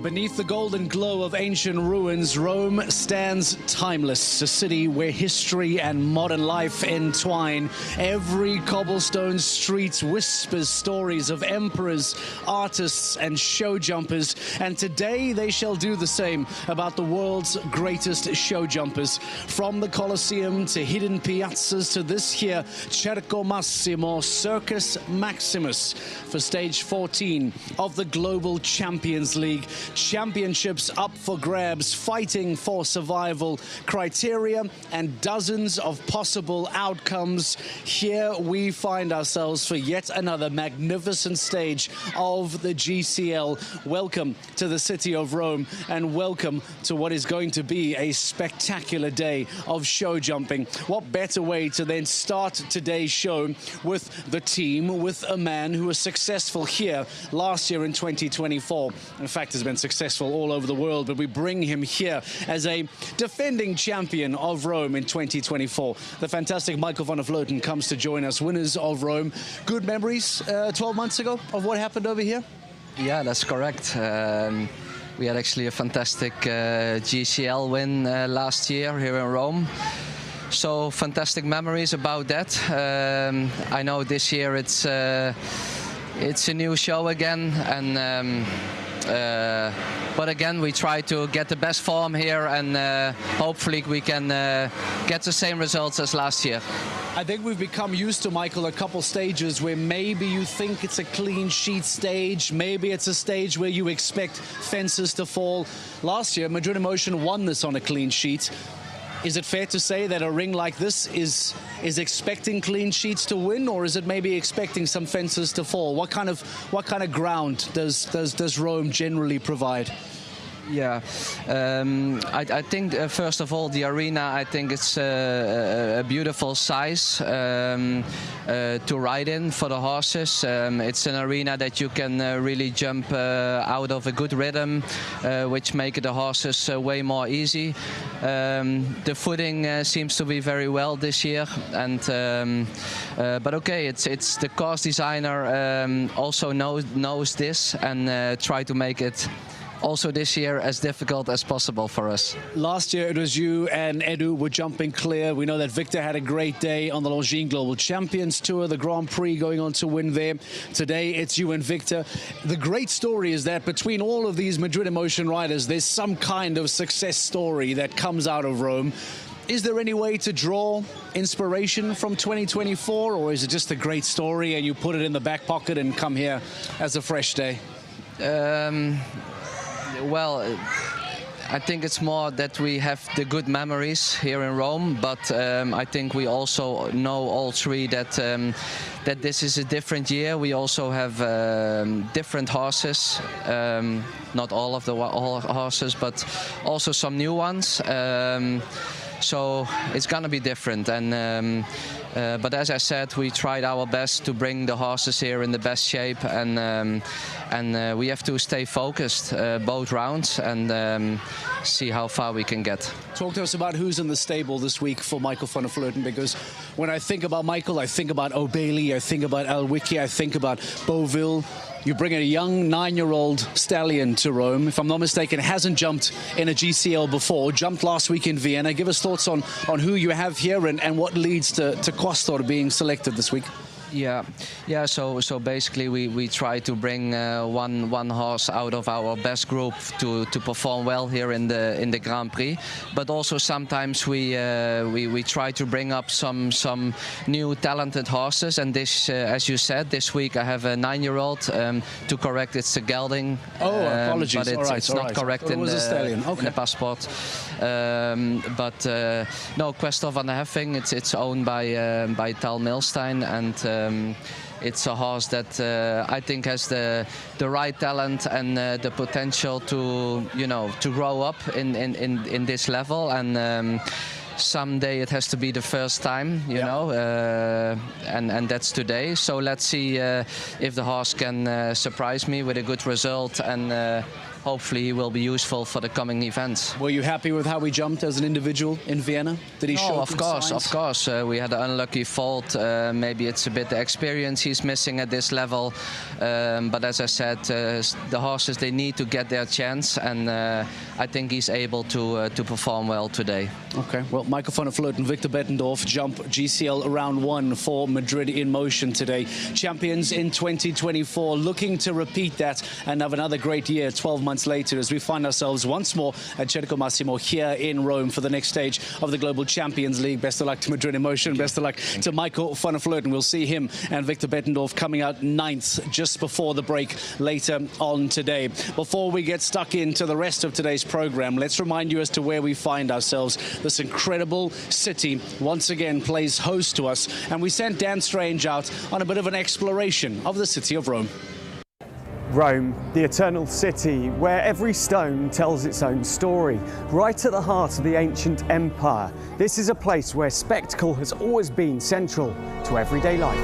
Beneath the golden glow of ancient ruins, Rome stands timeless, a city where history and modern life entwine. Every cobblestone street whispers stories of emperors, artists, and show jumpers. And today they shall do the same about the world's greatest show jumpers. From the Colosseum to hidden piazzas to this here Cerco Massimo, Circus Maximus, for stage 14 of the Global Champions League. Championships up for grabs, fighting for survival, criteria and dozens of possible outcomes. Here we find ourselves for yet another magnificent stage of the GCL. Welcome to the city of Rome and welcome to what is going to be a spectacular day of show jumping. What better way to then start today's show with the team, with a man who was successful here last year in 2024. In fact, has been successful all over the world, but we bring him here as a defending champion of Rome in 2024. The fantastic Michael van der Vleuten comes to join us, winners of Rome. Good memories 12 months ago of what happened over here? Yeah, that's correct. We had actually a fantastic GCL win last year here in Rome. So fantastic memories about that. I know this year it's a new show again, and but again we try to get the best form here, and hopefully we can get the same results as last year. I think we've become used to, Michael, a couple stages where maybe you think it's a clean sheet stage, maybe it's a stage where you expect fences to fall. Last year, Madrid Emotion won this on a clean sheet. Is it fair to say that a ring like this is expecting clean sheets to win, or is it maybe expecting some fences to fall? What kind of ground does Rome generally provide? Yeah, I think first of all the arena, I think it's a beautiful size to ride in for the horses. It's an arena that you can really jump out of a good rhythm, which make the horses way more easy. The footing seems to be very well this year, and but okay, it's the course designer also knows this and try to make it also this year as difficult as possible for us. Last year it was you and Edu were jumping clear. We know that Victor had a great day on the Longines Global Champions Tour, the Grand Prix, going on to win there. Today it's you and Victor. The great story is that between all of these Madrid Emotion riders, there's some kind of success story that comes out of Rome. Is there any way to draw inspiration from 2024, or is it just a great story and you put it in the back pocket and come here as a fresh day? Well, I think it's more that we have the good memories here in Rome, but I think we also know all three that that this is a different year. We also have different horses, not all of the horses, but also some new ones. So it's gonna be different, and but as I said, we tried our best to bring the horses here in the best shape, and we have to stay focused both rounds and see how far we can get. Talk to us about who's in the stable this week for Michael van der Vleuten, because when I think about Michael, I think about O'Bailey, I think about Elwicki, I think about Beauville. You bring a young 9-year-old stallion to Rome, if I'm not mistaken, hasn't jumped in a GCL before, jumped last week in Vienna. Give us thoughts on who you have here and what leads to Quastor being selected this week. Yeah. So basically, we try to bring one horse out of our best group to perform well here in the Grand Prix. But also sometimes we try to bring up some new talented horses. And this, as you said, this week I have a 9-year-old. To correct, it's a gelding. Oh, apologies. But it's not correct in the passport. But no, Quastor van der Heffing. It's owned by Tal Milstein, and it's a horse that I think has the right talent and the potential to grow up in this level, and someday it has to be the first time, you know, and that's today. So let's see if the horse can surprise me with a good result and hopefully he will be useful for the coming events. Were you happy with how he jumped as an individual in Vienna? Did he show of course. We had an unlucky fault. Maybe it's a bit the experience he's missing at this level. But as I said, the horses, they need to get their chance, and I think he's able to perform well today. Okay, well, Michael van der Vleut and Victor Bettendorf jump GCL round 1 for Madrid in Motion today. Champions in 2024, looking to repeat that and have another great year 12 months later as we find ourselves once more at Circo Massimo here in Rome for the next stage of the Global Champions League. Best of luck to Madrid in Motion. Best of luck to Michael van der Vleut, and we'll see him and Victor Bettendorf coming out 9th just before the break later on today. Before we get stuck into the rest of today's program, let's remind you as to where we find ourselves. This incredible city once again plays host to us, and we sent Dan Strange out on a bit of an exploration of the city of Rome. Rome, the eternal city where every stone tells its own story, right at the heart of the ancient empire. This is a place where spectacle has always been central to everyday life.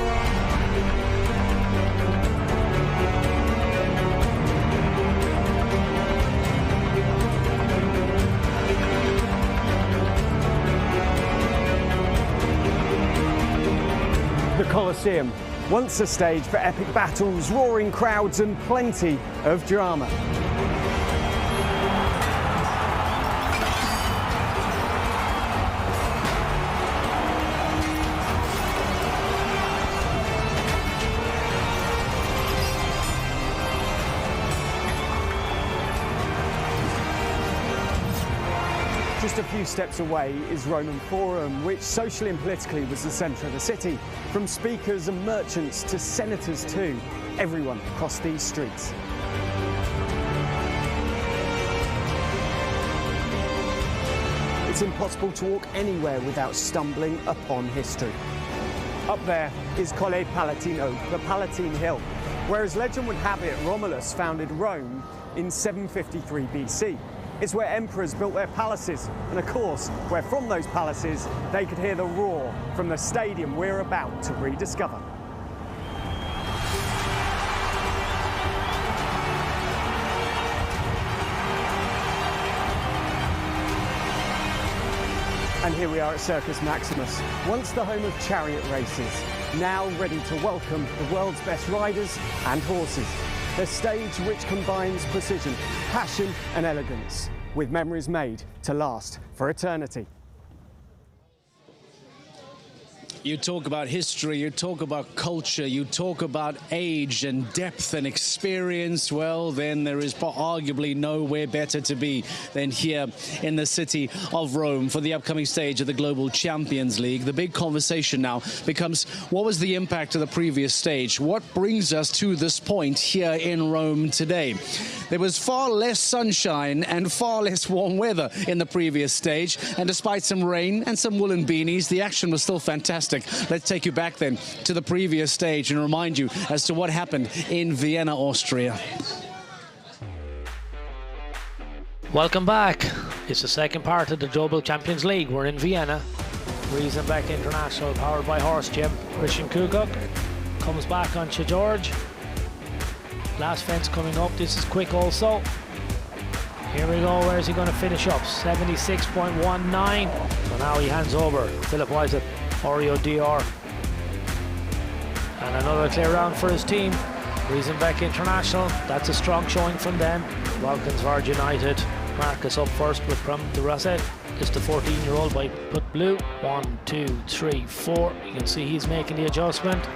The Colosseum, once a stage for epic battles, roaring crowds and plenty of drama. Just a few steps away is Roman Forum, which socially and politically was the centre of the city. From speakers and merchants to senators too, everyone crossed these streets. It's impossible to walk anywhere without stumbling upon history. Up there is Colle Palatino, the Palatine Hill, where as legend would have it, Romulus founded Rome in 753 BC. It's where emperors built their palaces, and of course, where from those palaces they could hear the roar from the stadium we're about to rediscover. And here we are at Circus Maximus, once the home of chariot races, now ready to welcome the world's best riders and horses. A stage which combines precision, passion and elegance, with memories made to last for eternity. You talk about history, you talk about culture, you talk about age and depth and experience. Well, then there is arguably nowhere better to be than here in the city of Rome for the upcoming stage of the Global Champions League. The big conversation now becomes, what was the impact of the previous stage? What brings us to this point here in Rome today? There was far less sunshine and far less warm weather in the previous stage, and despite some rain and some woolen beanies, the action was still fantastic. Let's take you back then to the previous stage and remind you as to what happened in Vienna, Austria. Welcome back. It's the second part of the Global Champions League. We're in Vienna. Riesenbeck International, powered by Horse Gym. Christian Kukuk comes back on George. Last fence coming up. This is quick also. Here we go. Where's he going to finish up? 76.19. So now he hands over. Philip Wysett, Oreo DR. And another clear round for his team. Riesenbeck International. That's a strong showing from them. Valkenswaard United. Marcus up first with Prum de Rosset. It's the 14-year-old by Put Blue. 1, 2, 3, 4. You can see he's making the adjustment.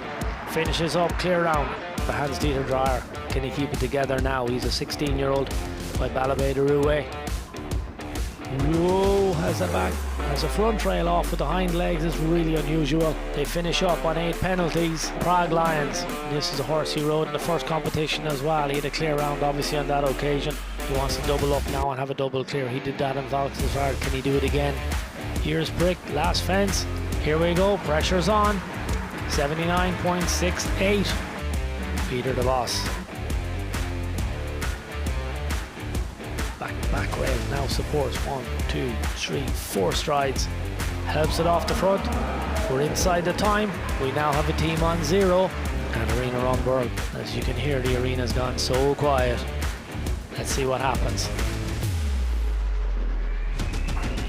Finishes up, clear round. The Hans Dieter Dreyer. Can he keep it together now? He's a 16-year-old by Balabé de Rouet. Whoa, has a front trail off with the hind legs is really unusual. They finish up on 8 penalties. Prague Lions. This is a horse he rode in the first competition as well. He had a clear round obviously on that occasion. He wants to double up now and have a double clear. He did that in Valkenswaard. Can he do it again? Here's Brick, last fence. Here we go, pressure's on. 79.68. Peter the Boss. Back rail now supports 1, 2, 3, 4 strides. Helps it off the front. We're inside the time. We now have a team on 0 and Arena Rumburg. As you can hear, the arena's gone so quiet. Let's see what happens.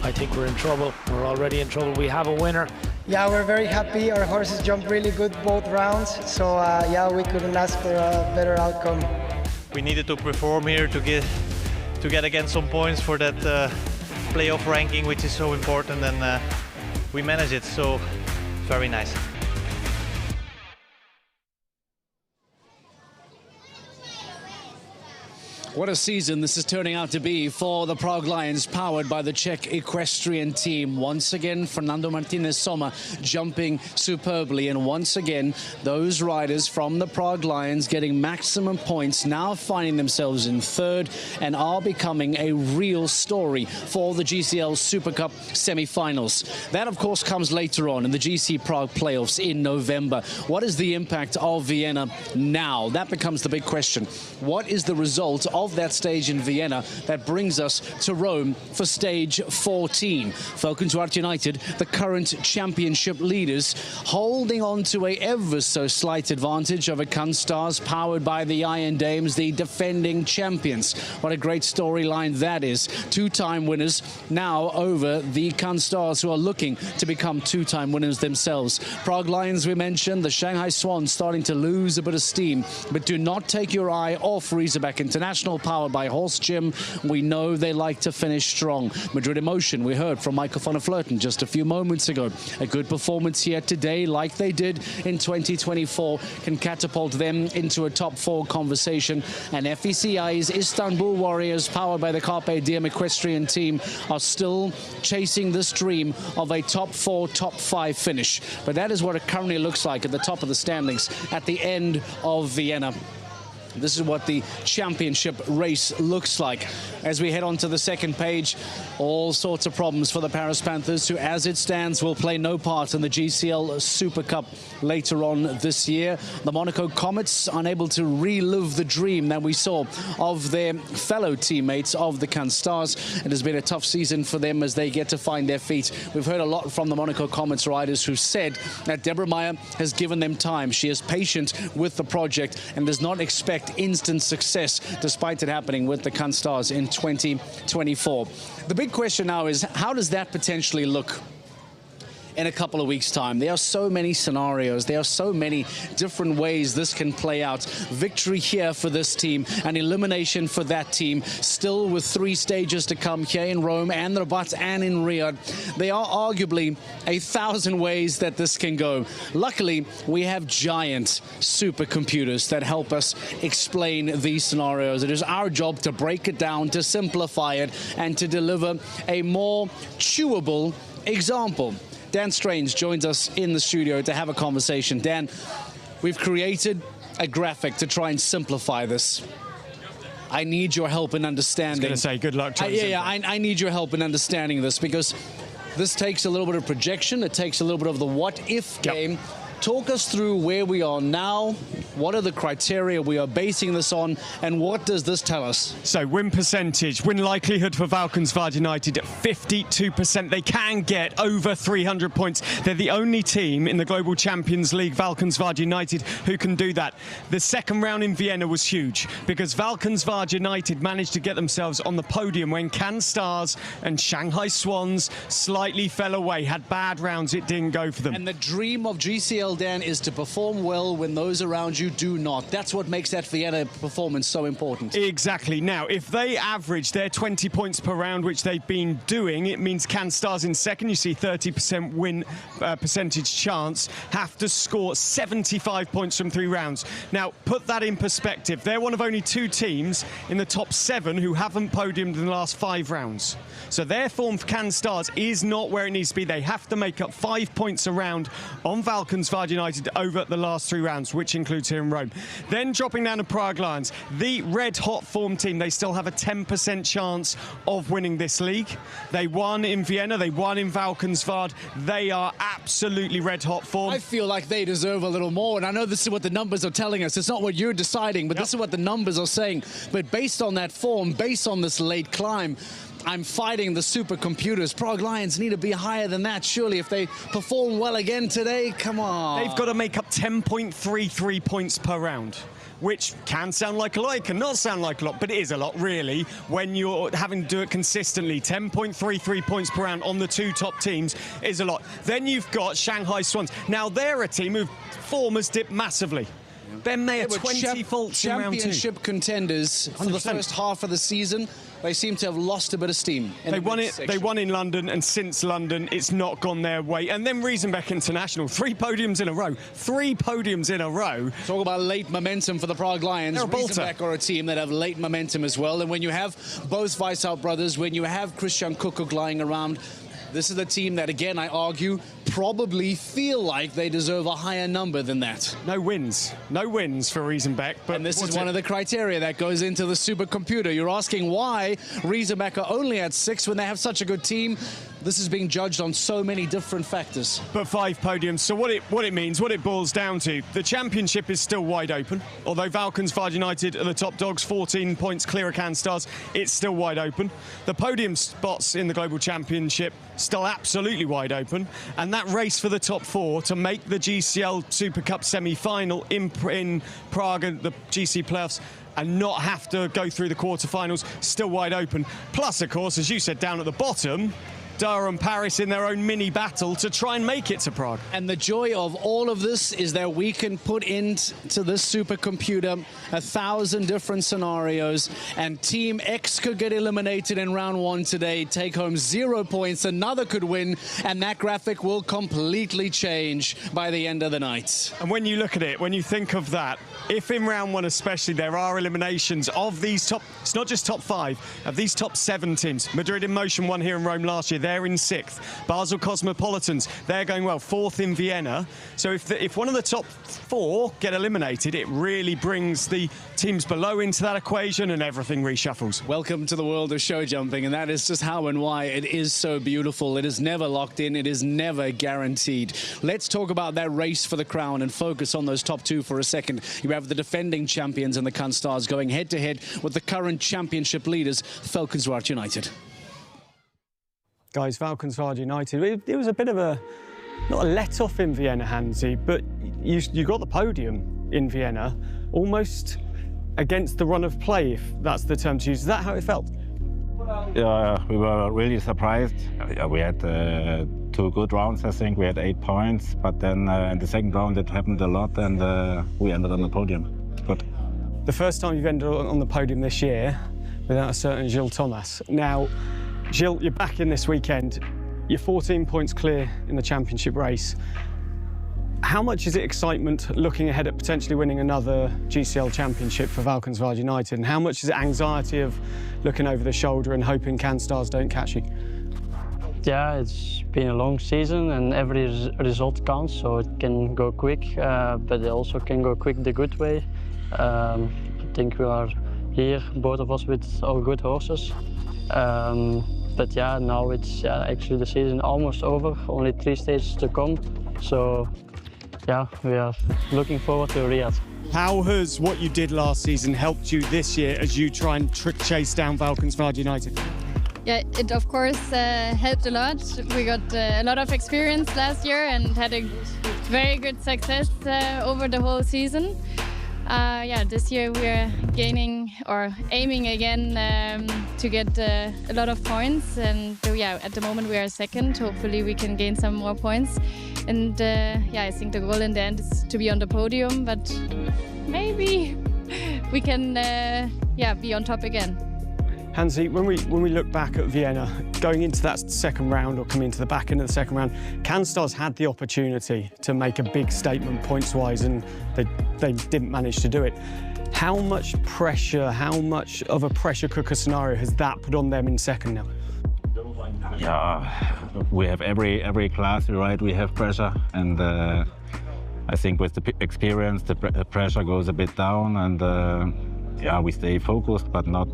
I think we're in trouble. We're already in trouble. We have a winner. Yeah, we're very happy. Our horses jumped really good both rounds. So yeah, we couldn't ask for a better outcome. We needed to perform here to get again some points for that playoff ranking, which is so important, and we managed it. So very nice. What a season this is turning out to be for the Prague Lions, powered by the Czech equestrian team. Once again, Fernando Martinez Soma jumping superbly. And once again, those riders from the Prague Lions getting maximum points, now finding themselves in third and are becoming a real story for the GCL Super Cup semi-finals. That, of course, comes later on in the GC Prague playoffs in November. What is the impact of Vienna now? That becomes the big question. What is the result of that stage in Vienna that brings us to Rome for stage 14? Valkenswaard United, the current championship leaders, holding on to a ever so slight advantage over Kunststars, powered by the Iron Dames, the defending champions. What a great storyline that is. Two-time winners now over the Kunststars, who are looking to become two-time winners themselves. Prague Lions, we mentioned, the Shanghai Swans starting to lose a bit of steam, but do not take your eye off Razorback International, powered by Horse Gym. We know they like to finish strong. Madrid Emotion, we heard from Michael van der Vleuten just a few moments ago. A good performance here today, like they did in 2024, can catapult them into a top 4 conversation. And FECI's Istanbul Warriors, powered by the Carpe Diem equestrian team, are still chasing this dream of a top 4, top 5 finish. But that is what it currently looks like at the top of the standings at the end of Vienna. This is what the championship race looks like. As we head on to the second page, all sorts of problems for the Paris Panthers, who, as it stands, will play no part in the GCL Super Cup later on this year. The Monaco Comets unable to relive the dream that we saw of their fellow teammates of the Kunststars. It has been a tough season for them as they get to find their feet. We've heard a lot from the Monaco Comets riders who said that Deborah Meyer has given them time. She is patient with the project and does not expect instant success, despite it happening with the Kunststars in 2024. The big question now is, how does that potentially look in a couple of weeks' time? There are so many scenarios. There are so many different ways this can play out. Victory here for this team, an elimination for that team, still with 3 stages to come here in Rome and Rabat and in Riyadh. There are arguably 1,000 ways that this can go. Luckily, we have giant supercomputers that help us explain these scenarios. It is our job to break it down, to simplify it, and to deliver a more chewable example. Dan Strange joins us in the studio to have a conversation. Dan, we've created a graphic to try and simplify this. I need your help in understanding. I was going to say, good luck. I need your help in understanding this, because this takes a little bit of projection. It takes a little bit of the what-if game. Yep. Talk us through where we are now, what are the criteria we are basing this on, and what does this tell us? So win percentage, win likelihood for Valkenswaard United at 52%. They can get over 300 points. They're the only team in the Global Champions League, Valkenswaard United, who can do that. The second round in Vienna was huge because Valkenswaard United managed to get themselves on the podium when Kunststars and Shanghai Swans slightly fell away, had bad rounds, it didn't go for them. And the dream of GCL, Dan, is to perform well when those around you do not. That's what makes that Vienna performance so important. Exactly. Now, if they average their 20 points per round, which they've been doing, it means Kunststars in second, you see 30% win percentage chance, have to score 75 points from 3 rounds. Now, put that in perspective. They're one of only 2 teams in the top 7 who haven't podiumed in the last 5 rounds. So their form for Kunststars is not where it needs to be. They have to make up 5 points a round on Valkenswaard United over the last 3 rounds, which includes here in Rome. Then dropping down to Prague Lions, the red-hot form team, they still have a 10% chance of winning this league. They won in Vienna, they won in Valkenswaard. They are absolutely red-hot form. I feel like they deserve a little more, and I know this is what the numbers are telling us. It's not what you're deciding, but This is what the numbers are saying. But based on that form, based on this late climb, I'm fighting the supercomputers. Prague Lions need to be higher than that, surely. If they perform well again today, come on. They've got to make up 10.33 points per round, which can sound like a lot, it can not sound like a lot, but it is a lot, really, when you're having to do it consistently. 10.33 points per round on the two top teams is a lot. Then you've got Shanghai Swans. Now, they're a team whose form has dipped massively. Ben Mayer, 20 faults in round two. Championship contenders for the first half of the season. They seem to have lost a bit of steam. They won in London, and since London, it's not gone their way. And then Riesenbeck International, 3 podiums in a row. 3 podiums in a row. Talk about late momentum for the Prague Lions. Riesenbeck are a team that have late momentum as well. And when you have both Weishaupt brothers, when you have Christian Kuckuck lying around, this is a team that, again, I argue, probably feel like they deserve a higher number than that. No wins for Riesenbeck. But and this is one of the criteria that goes into the supercomputer. You're asking why Riesenbeck are only at 6 when they have such a good team. This is being judged on so many different factors. But 5 podiums. So what it means, what it boils down to, the championship is still wide open. Although Valkenswaard United are the top dogs, 14 points clear of Canstars, it's still wide open. The podium spots in the Global Championship still absolutely wide open. And that race for the top 4 to make the GCL Super Cup semi-final in Prague and the GC playoffs and not have to go through the quarterfinals, still wide open. Plus, of course, as you said, down at the bottom, Durham, Paris in their own mini battle to try and make it to Prague. And the joy of all of this is that we can put into this supercomputer 1,000 different scenarios, and Team X could get eliminated in round 1 today, take home 0 points, another could win, and that graphic will completely change by the end of the night. And when you look at it, when you think of that, if in round 1 especially there are eliminations of these top, it's not just top 5, of these top 7 teams. Madrid in Motion won here in Rome last year, they're in 6th. Basel Cosmopolitans, they're going well, 4th in Vienna. So if one of the top 4 get eliminated, it really brings the teams below into that equation and everything reshuffles. Welcome to the world of show jumping, and that is just how and why it is so beautiful. It is never locked in, it is never guaranteed. Let's talk about that race for the crown and focus on those top 2 for a second. You have the defending champions in the Canstars going head-to-head with the current championship leaders, Valkenswaard United. Guys, Valkenswaard United, it was a bit of a, not a let-off in Vienna, Hansi, but you got the podium in Vienna almost against the run of play, if that's the term to use. Is that how it felt? Yeah, we were really surprised. We had 2 good rounds, I think. We had 8 points, but then in the second round it happened a lot, and we ended on the podium. Good. The first time you've ended on the podium this year without a certain Gilles Thomas. Now, Gilles, you're back in this weekend. You're 14 points clear in the championship race. How much is it excitement looking ahead at potentially winning another GCL championship for Valkenswaard United? And how much is it anxiety of looking over the shoulder and hoping Canstars don't catch you? Yeah, it's been a long season and every result counts, so it can go quick, but it also can go quick the good way. I think we are here, both of us, with our good horses. But yeah, now it's actually the season almost over, only 3 stages to come. So yeah, we are looking forward to Riyadh. How has what you did last season helped you this year as you try and chase down Valkenswaard United? Yeah, it of course helped a lot. We got a lot of experience last year and had a very good success over the whole season. Yeah, this year we're gaining or aiming again to get a lot of points, and yeah, at the moment we are 2nd. Hopefully we can gain some more points, and yeah, I think the goal in the end is to be on the podium, but maybe we can yeah, be on top again. Hansi, when we look back at Vienna, going into that second round or coming into the back end of the second round, Canstars had the opportunity to make a big statement points-wise, and they didn't manage to do it. How much pressure, how much of a pressure cooker scenario has that put on them in second now? Yeah, we have every class, right? We have pressure, and I think with the experience, the pressure goes a bit down, and yeah, we stay focused, but not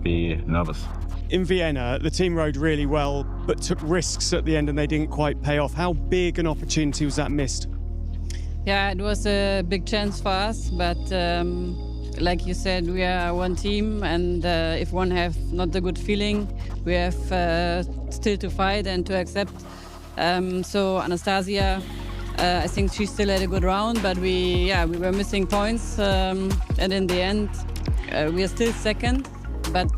be nervous. In Vienna, the team rode really well, but took risks at the end and they didn't quite pay off. How big an opportunity was that missed? Yeah, it was a big chance for us, but like you said, we are one team, and if one have not the good feeling, we have still to fight and to accept. So Anastasia I think she still had a good round, but we were missing points, and in the end, we are still second. But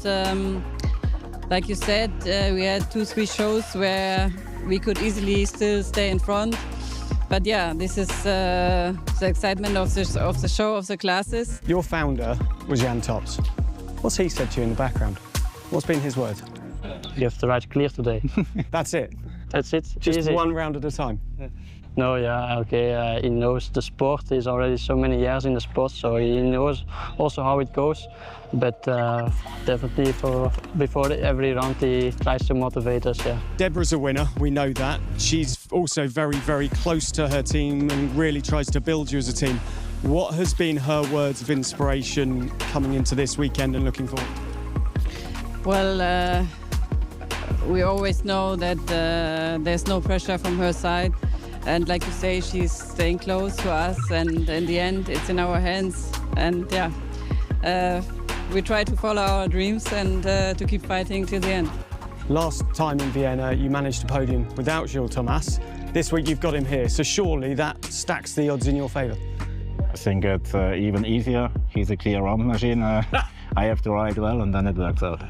like you said, we had 2-3 shows where we could easily still stay in front. But yeah, this is the excitement of the show, of the classes. Your founder was Jan Tops. What's he said to you in the background? What's been his word? You have to ride clear today. That's it? That's it. Just easy. one round at a time? No, yeah, okay. He knows the sport. He's already so many years in the sport, so he knows also how it goes. But definitely before every round, he tries to motivate us. Yeah. Deborah's a winner. We know that. She's also very, very close to her team and really tries to build you as a team. What has been her words of inspiration coming into this weekend and looking forward? Well, we always know that there's no pressure from her side. And like you say, she's staying close to us, and in the end, it's in our hands. And yeah, we try to follow our dreams and to keep fighting till the end. Last time in Vienna, you managed a podium without Gilles Thomas. This week, you've got him here, so surely that stacks the odds in your favour. I think it's even easier. He's a clear round machine. I have to ride well, and then it works out.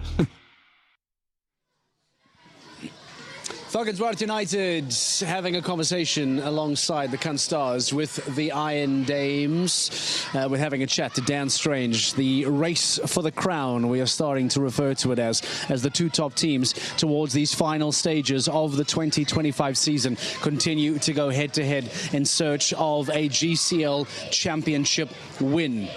Longines United having a conversation alongside the Cunt Stars with the Iron Dames. We're having a chat to Dan Strange. The race for the crown, we are starting to refer to it as the two top teams towards these final stages of the 2025 season continue to go head-to-head in search of a GCL championship win.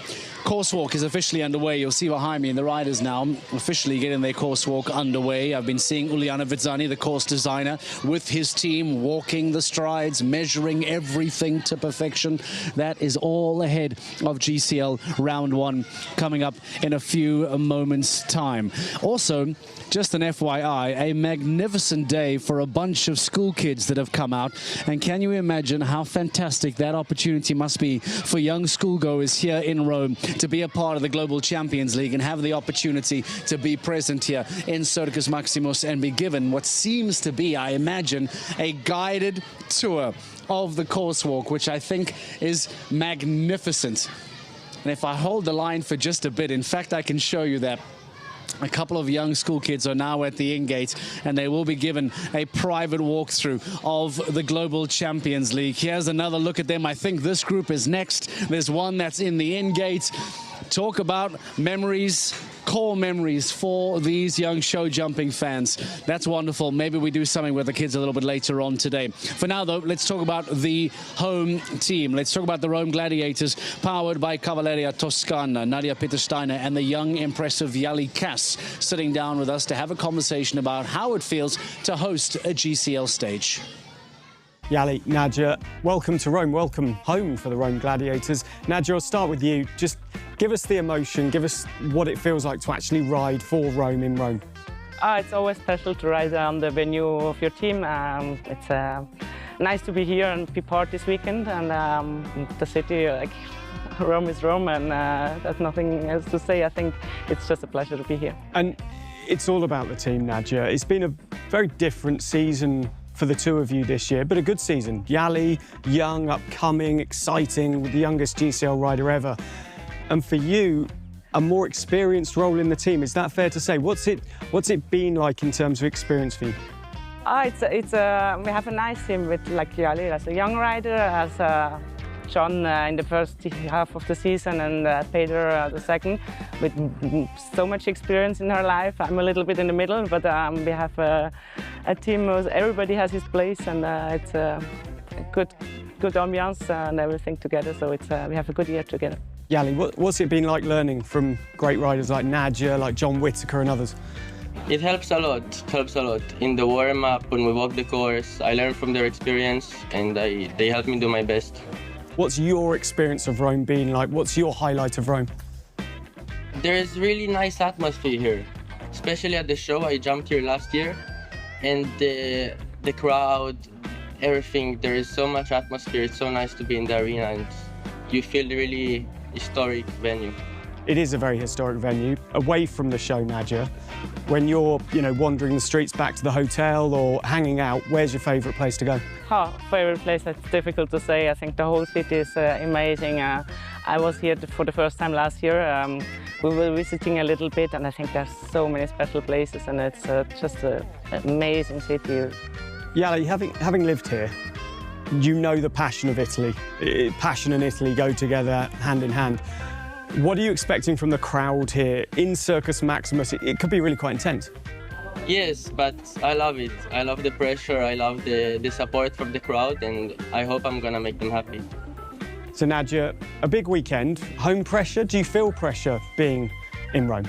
Coursewalk is officially underway. You'll see behind me, and the riders now officially getting their Coursewalk underway. I've been seeing Uliana Vizzani, the course designer, with his team, walking the strides, measuring everything to perfection. That is all ahead of GCL round 1 coming up in a few moments' time. Also, just an FYI, a magnificent day for a bunch of school kids that have come out. And can you imagine how fantastic that opportunity must be for young schoolgoers here in Rome to be a part of the Global Champions League and have the opportunity to be present here in Circus Maximus and be given what seems to be, I imagine, a guided tour of the Coursewalk, which I think is magnificent. And if I hold the line for just a bit, in fact, I can show you that. A couple of young school kids are now at the in-gate, and they will be given a private walkthrough of the Global Champions League. Here's another look at them. I think this group is next. There's one that's in the in-gate. Talk about memories, core memories for these young show jumping fans. That's wonderful. Maybe we do something with the kids a little bit later on today. For now, though, let's talk about the home team. Let's talk about the Rome Gladiators, powered by Cavalleria Toscana, Nadia Petersteiner, and the young, impressive Yali Cass, sitting down with us to have a conversation about how it feels to host a GCL stage. Yali, Nadia, welcome to Rome. Welcome home for the Rome Gladiators. Nadia, I'll start with you. Just give us the emotion, give us what it feels like to actually ride for Rome in Rome. It's always special to ride on the venue of your team. It's nice to be here and be part this weekend. And the city, like Rome is Rome, and there's nothing else to say. I think it's just a pleasure to be here. And it's all about the team, Nadia. It's been a very different season for the two of you this year, but a good season. Yali, young, upcoming, exciting, the youngest GCL rider ever. And for you, a more experienced role in the team. Is that fair to say? What's it been like in terms of experience for you? We have a nice team with like Yali as a young rider, as John in the first half of the season, and Peter the second, with so much experience in her life. I'm a little bit in the middle, but we have a team where everybody has his place, and it's a good ambiance and everything together. So we have a good year together. Yali, what's it been like learning from great riders like Nadia, like John Whittaker and others? It helps a lot. In the warm-up, when we walk the course, I learn from their experience, and they help me do my best. What's your experience of Rome been like? What's your highlight of Rome? There is really nice atmosphere here, especially at the show. I jumped here last year, and the crowd, everything. There is so much atmosphere. It's so nice to be in the arena, and you feel really historic venue. It is a very historic venue. Away from the show, Nadia, when you're, wandering the streets back to the hotel or hanging out, where's your favourite place to go? Favorite place, that's difficult to say. I think the whole city is amazing. I was here for the first time last year. We were visiting a little bit, and I think there's so many special places, and it's just an amazing city. Jali, having lived here, you know the passion of Italy. Passion and Italy go together hand in hand. What are you expecting from the crowd here in Circus Maximus? It could be really quite intense. Yes, but I love it. I love the pressure, I love the support from the crowd, and I hope I'm gonna make them happy. So Nadia, a big weekend, home pressure. Do you feel pressure being in Rome?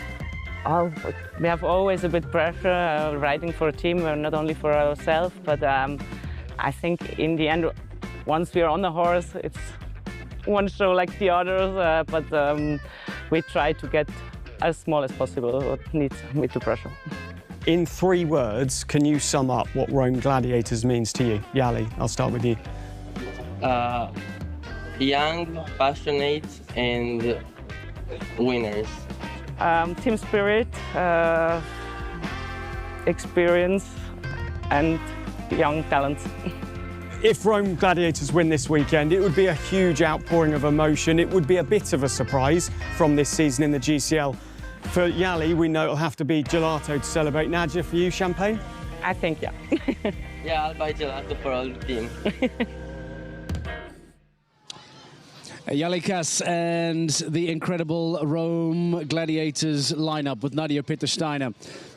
We have always a bit pressure riding for a team, not only for ourselves, but I think in the end, once we're on the horse, it's one show like the others, but we try to get as small as possible what needs with the pressure. In 3 words, can you sum up what Rome Gladiators means to you? Jali, I'll start with you. Young, passionate, and winners. Team spirit, experience, and young talent. If Rome Gladiators win this weekend, it would be a huge outpouring of emotion. It would be a bit of a surprise from this season in the GCL. For Jali, we know it'll have to be gelato to celebrate. Nadia, for you, champagne? I think, yeah. Yeah, I'll buy gelato for all the team. Jali Kass and the incredible Rome Gladiators lineup with Nadia Peter-Steiner.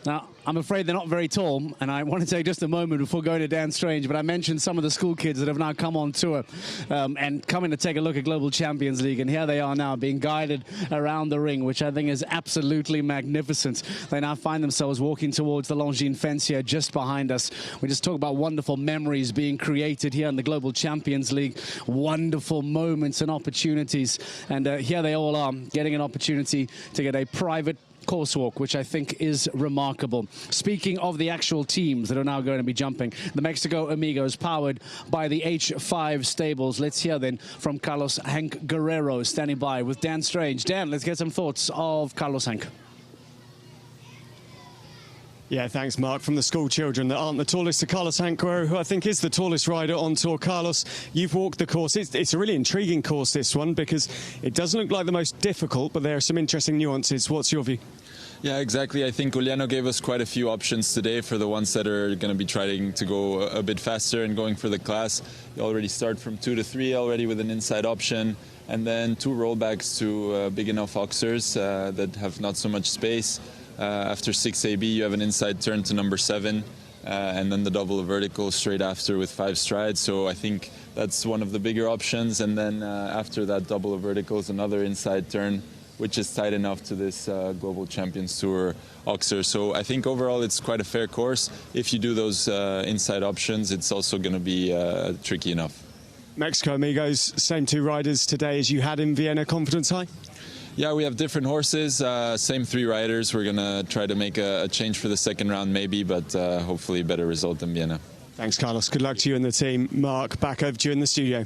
Now, I'm afraid they're not very tall, and I want to take just a moment before going to Dan Strange, but I mentioned some of the school kids that have now come on tour and coming to take a look at Global Champions League, and here they are now being guided around the ring, which I think is absolutely magnificent. They now find themselves walking towards the Longines fence here just behind us. We just talk about wonderful memories being created here in the Global Champions League, wonderful moments and opportunities, and here they all are getting an opportunity to get a private Coursewalk, which I think is remarkable. Speaking of the actual teams that are now going to be jumping, the Mexico Amigos powered by the H5 stables. Let's hear then from Carlos Hank Guerrero standing by with Dan Strange. Dan, let's get some thoughts of Carlos Hank. Yeah, thanks, Mark. From the school children that aren't the tallest to Carlos Hank Guerrero, who I think is the tallest rider on tour. Carlos, you've walked the course. It's a really intriguing course, this one, because it doesn't look like the most difficult, but there are some interesting nuances. What's your view? Yeah, exactly. I think Giuliano gave us quite a few options today for the ones that are going to be trying to go a bit faster and going for the class. You already start from 2 to 3 already with an inside option, and then 2 rollbacks to big enough oxers that have not so much space. After 6 AB, you have an inside turn to number 7, and then the double vertical straight after with 5 strides. So I think that's one of the bigger options. And then after that double verticals, another inside turn, which is tight enough to this Global Champions Tour oxer. So I think overall it's quite a fair course. If you do those inside options, it's also going to be tricky enough. Mexico Amigos, same 2 riders today as you had in Vienna. Confidence high? Yeah, we have different horses, same 3 riders. We're going to try to make a change for the second round maybe, but hopefully a better result than Vienna. Thanks, Carlos. Good luck to you and the team. Mark, back over to you in the studio.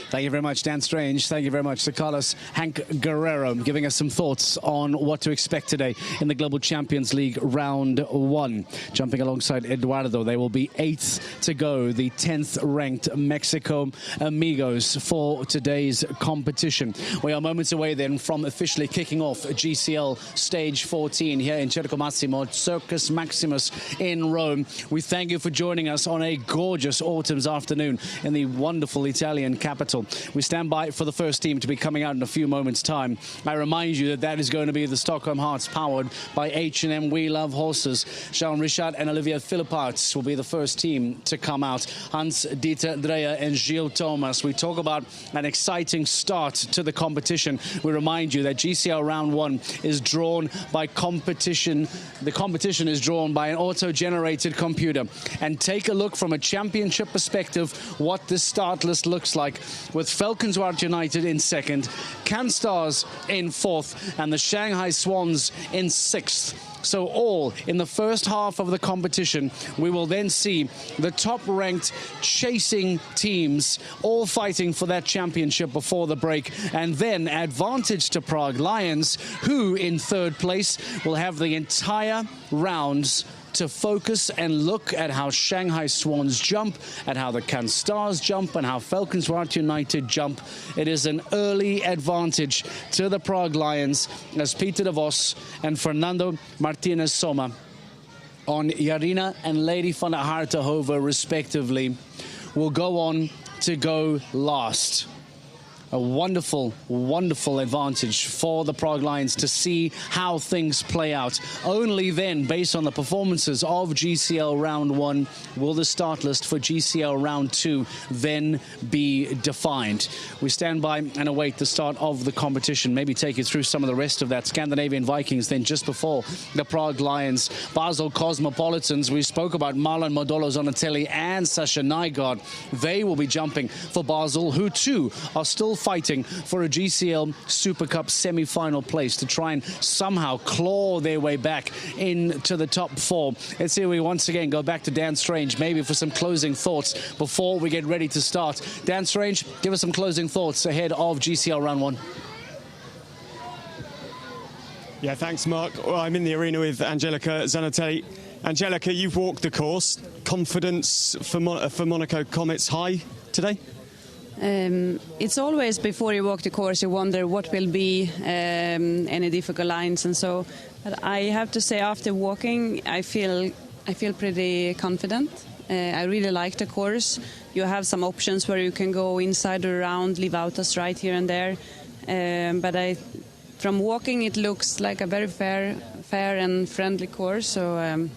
Thank you very much, Dan Strange. Thank you very much to Carlos Hank Guerrero, giving us some thoughts on what to expect today in the Global Champions League Round 1. Jumping alongside Eduardo, they will be 8th to go, the 10th ranked Mexico Amigos for today's competition. We are moments away then from officially kicking off GCL Stage 14 here in Circo Massimo, Circus Maximus in Rome. We thank you for joining us on a gorgeous autumn's afternoon in the wonderful Italian capital. We stand by for the first team to be coming out in a few moments' time. I remind you that that is going to be the Stockholm Hearts powered by H&M We Love Horses. Jean Richard and Olivia Philipparts will be the first team to come out. Hans-Dieter Dreyer and Gilles Thomas. We talk about an exciting start to the competition. We remind you that GCL Round 1 is drawn by competition. The competition is drawn by an auto-generated computer. And take a look from a championship perspective what this start list looks like. with Falkensward United in second, Canstars in fourth, and the Shanghai Swans in 6th. So all in the first half of the competition. We will then see the top-ranked chasing teams all fighting for that championship before the break, and then advantage to Prague Lions, who in 3rd place will have the entire rounds to focus and look at how Shanghai Swans jump, at how the Canstars jump, and how Falkensward United jump. It is an early advantage to the Prague Lions as Peter de Vos and Fernando Martinez Soma on Jarina and Lady van der Hartenhoven respectively will go on to go last. A wonderful, wonderful advantage for the Prague Lions to see how things play out. Only then, based on the performances of GCL Round 1, will the start list for GCL Round 2 then be defined. We stand by and await the start of the competition. Maybe take you through some of the rest of that. Scandinavian Vikings then just before the Prague Lions. Basel Cosmopolitans, we spoke about Marlon Modolo Zonatelli and Sasha Nygaard. They will be jumping for Basel, who too are still fighting for a GCL Super Cup semi-final place to try and somehow claw their way back into the top 4. Let's see, we once again go back to Dan Strange, maybe for some closing thoughts before we get ready to start. Dan Strange, give us some closing thoughts ahead of GCL Round 1. Yeah, thanks, Mark. Well, I'm in the arena with Angelika Zanatelli. Angelika, you've walked the course. Confidence for Monaco Comets high today? It's always before you walk the course you wonder what will be any difficult lines and so. But I have to say after walking I feel pretty confident. I really like the course. You have some options where you can go inside or around, leave out a stride here and there. But from walking it looks like a very fair and friendly course. So.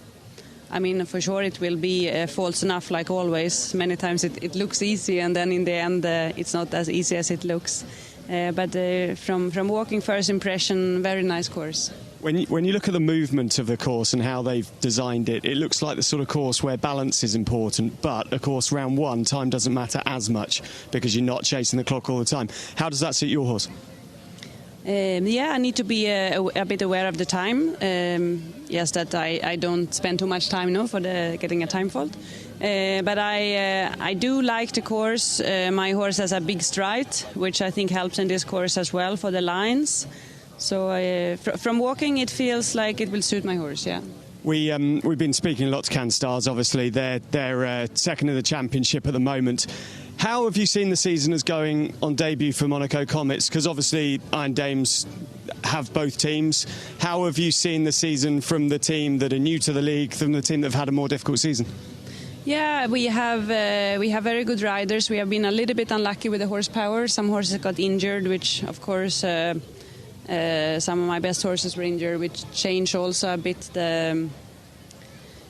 I mean, for sure it will be false enough, like always. Many times it looks easy, and then in the end it's not as easy as it looks. But from walking, first impression, very nice course. When you look at the movement of the course and how they've designed it, it looks like the sort of course where balance is important. But, of course, round 1, time doesn't matter as much because you're not chasing the clock all the time. How does that suit your horse? Yeah, I need to be a bit aware of the time. Yes, that I don't spend too much time for getting a time fault. But I do like the course. My horse has a big stride, which I think helps in this course as well for the lines. So from walking, it feels like it will suit my horse. Yeah. We've been speaking a lot to Canstars. Obviously, they're second in the championship at the moment. How have you seen the season as going on debut for Monaco Comets? Because obviously Iron Dames have both teams. How have you seen the season from the team that are new to the league, from the team that have had a more difficult season? Yeah, we have very good riders. We have been a little bit unlucky with the horsepower. Some horses got injured, which of course some of my best horses were injured, which changed also a bit the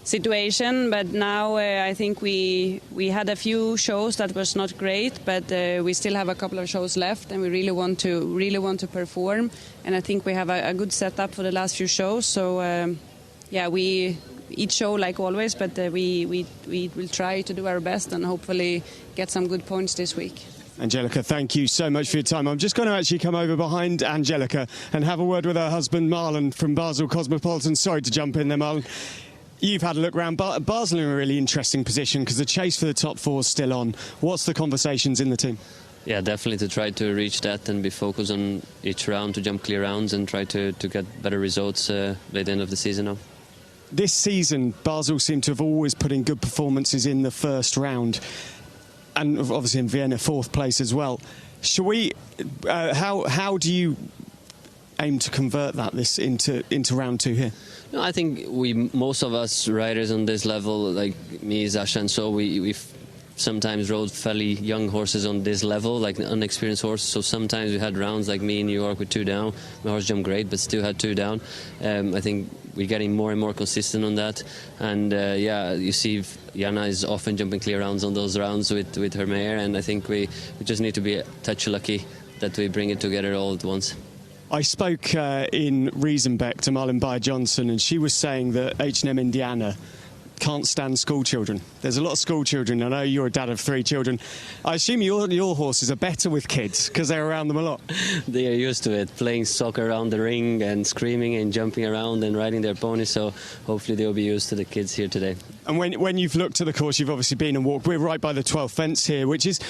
situation. But now I think we had a few shows that was not great, but we still have a couple of shows left, and we really want to perform. And I think we have a good setup for the last few shows. So yeah, we each show like always, but we will try to do our best and hopefully get some good points this week. Angelika, thank you so much for your time. I'm just going to actually come over behind Angelika and have a word with her husband Marlon from Basel Cosmopolitan. Sorry to jump in there, Marlon. You've had a look around. Basel in a really interesting position because the chase for the top 4 is still on. What's the conversations in the team? Yeah, definitely to try to reach that and be focused on each round, to jump clear rounds and try to get better results by the end of the season now. This season, Basel seem to have always put in good performances in the first round, and obviously in Vienna, 4th place as well. Shall we? How do you aim to convert that into round 2 here? No, I think most of us riders on this level, like me, Zasha, and so we've sometimes rode fairly young horses on this level, like unexperienced horses. So sometimes we had rounds like me in New York with 2 down. My horse jumped great, but still had 2 down. I think we're getting more and more consistent on that. And yeah, you see Jana is often jumping clear rounds on those rounds with her mare. And I think we just need to be a touch lucky that we bring it together all at once. I spoke in Riesenbeck to Marlon Bayer-Johnson, and she was saying that H&M Indiana can't stand school children. There's a lot of school children. I know you're a dad of 3 children. I assume your horses are better with kids because they're around them a lot. They are used to it, playing soccer around the ring and screaming and jumping around and riding their ponies, so hopefully they'll be used to the kids here today. And when you've looked at the course, you've obviously been and walked. We're right by the 12th fence here, which is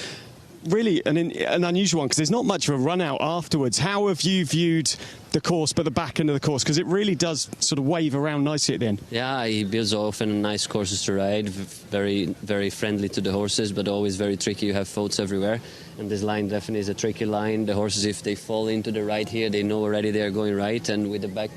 really an unusual one because there's not much of a run out afterwards. How have you viewed the course, but the back end of the course, because it really does sort of wave around nicely at the end? Yeah, he builds often nice courses to ride, very, very friendly to the horses, but always very tricky. You have faults everywhere, and this line definitely is a tricky line. The horses, if they fall into the right here, they know already they are going right, and with the back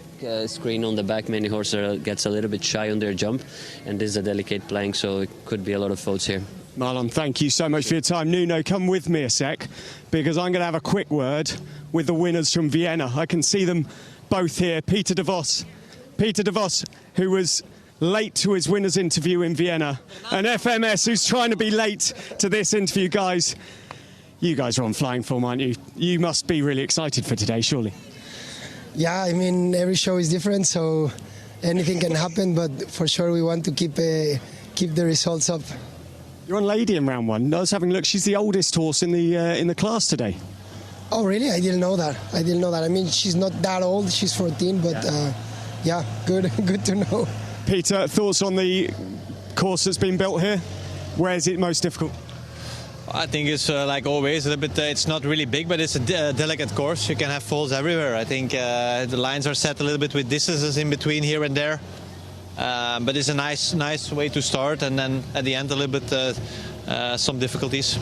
screen on the back, many horses gets a little bit shy on their jump, and this is a delicate plank, so it could be a lot of faults here. Marlon, thank you so much for your time. Nuno, come with me a sec, because I'm going to have a quick word with the winners from Vienna. I can see them both here. Peter de Vos, who was late to his winners interview in Vienna, and FMS, who's trying to be late to this interview. Guys, you guys are on flying form, aren't you? You must be really excited for today, surely. Yeah, I mean, every show is different, so anything can happen, but for sure we want to keep the results up. You're on Lady in round 1. I was having a look. She's the oldest horse in the class today. Oh, really? I didn't know that. I mean, she's not that old. She's 14, but yeah, good to know. Peter, thoughts on the course that's been built here? Where is it most difficult? I think it's like always a little bit. It's not really big, but it's a delicate course. You can have falls everywhere. I think the lines are set a little bit with distances in between here and there. But it's a nice way to start, and then at the end a little bit some difficulties.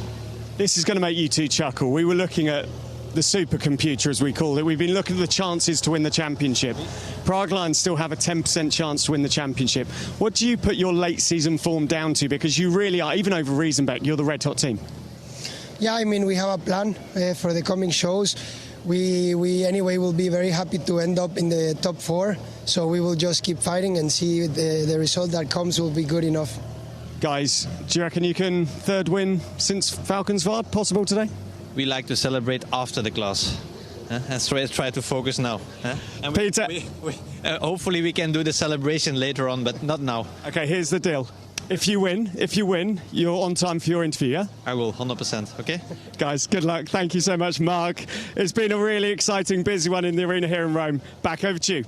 This is going to make you two chuckle. We were looking at the supercomputer, as we call it. We've been looking at the chances to win the championship. Prague Lions still have a 10% chance to win the championship. What do you put your late season form down to? Because you really are, even over Riesenbeck, you're the red hot team. Yeah, I mean, we have a plan for the coming shows. We anyway will be very happy to end up in the top 4, so we will just keep fighting and see the result that comes will be good enough. Guys, do you reckon you can third win since Valkenswaard possible today? We like to celebrate after the class. Let's try to focus now. And Peter, hopefully we can do the celebration later on, but not now. Okay, here's the deal. If you win, you're on time for your interview, yeah? I will, 100%, okay? Guys, good luck. Thank you so much, Mark. It's been a really exciting, busy one in the arena here in Rome. Back over to you.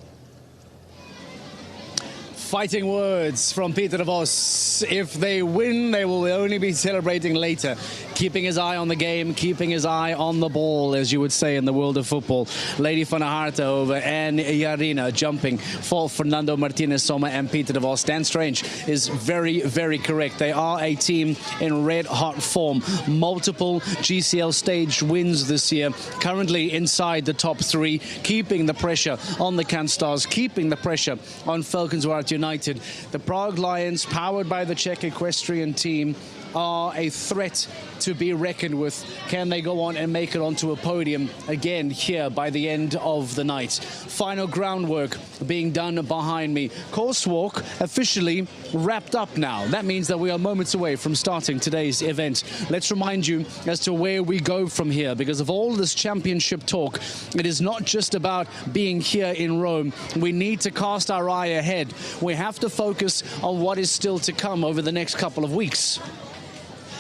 Fighting words from Peter de Vos. If they win, they will only be celebrating later. Keeping his eye on the game, keeping his eye on the ball, as you would say in the world of football. Lady van der Harthoven and Jarina jumping for Fernando Martinez Sommer and Peter de Vos. Dan Strange is very, very correct. They are a team in red-hot form. Multiple GCL stage wins this year. Currently inside the top 3, keeping the pressure on the Canstars, keeping the pressure on Valkenswaard United. The Prague Lions, powered by the Czech equestrian team, are a threat to be reckoned with. Can they go on and make it onto a podium again here by the end of the night? Final groundwork being done behind me. Coursewalk officially wrapped up now. That means that we are moments away from starting today's event. Let's remind you as to where we go from here, because of all this championship talk, it is not just about being here in Rome. We need to cast our eye ahead. We have to focus on what is still to come over the next couple of weeks.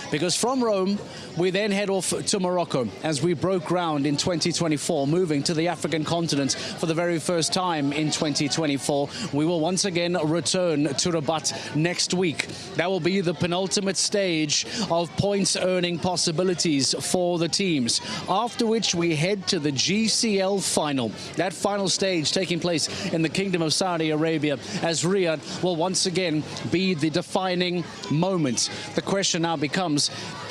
Because from Rome, we then head off to Morocco as we broke ground in 2024, moving to the African continent for the very first time in 2024. We will once again return to Rabat next week. That will be the penultimate stage of points earning possibilities for the teams, after which we head to the GCL final. That final stage taking place in the Kingdom of Saudi Arabia, as Riyadh will once again be the defining moment. The question now becomes,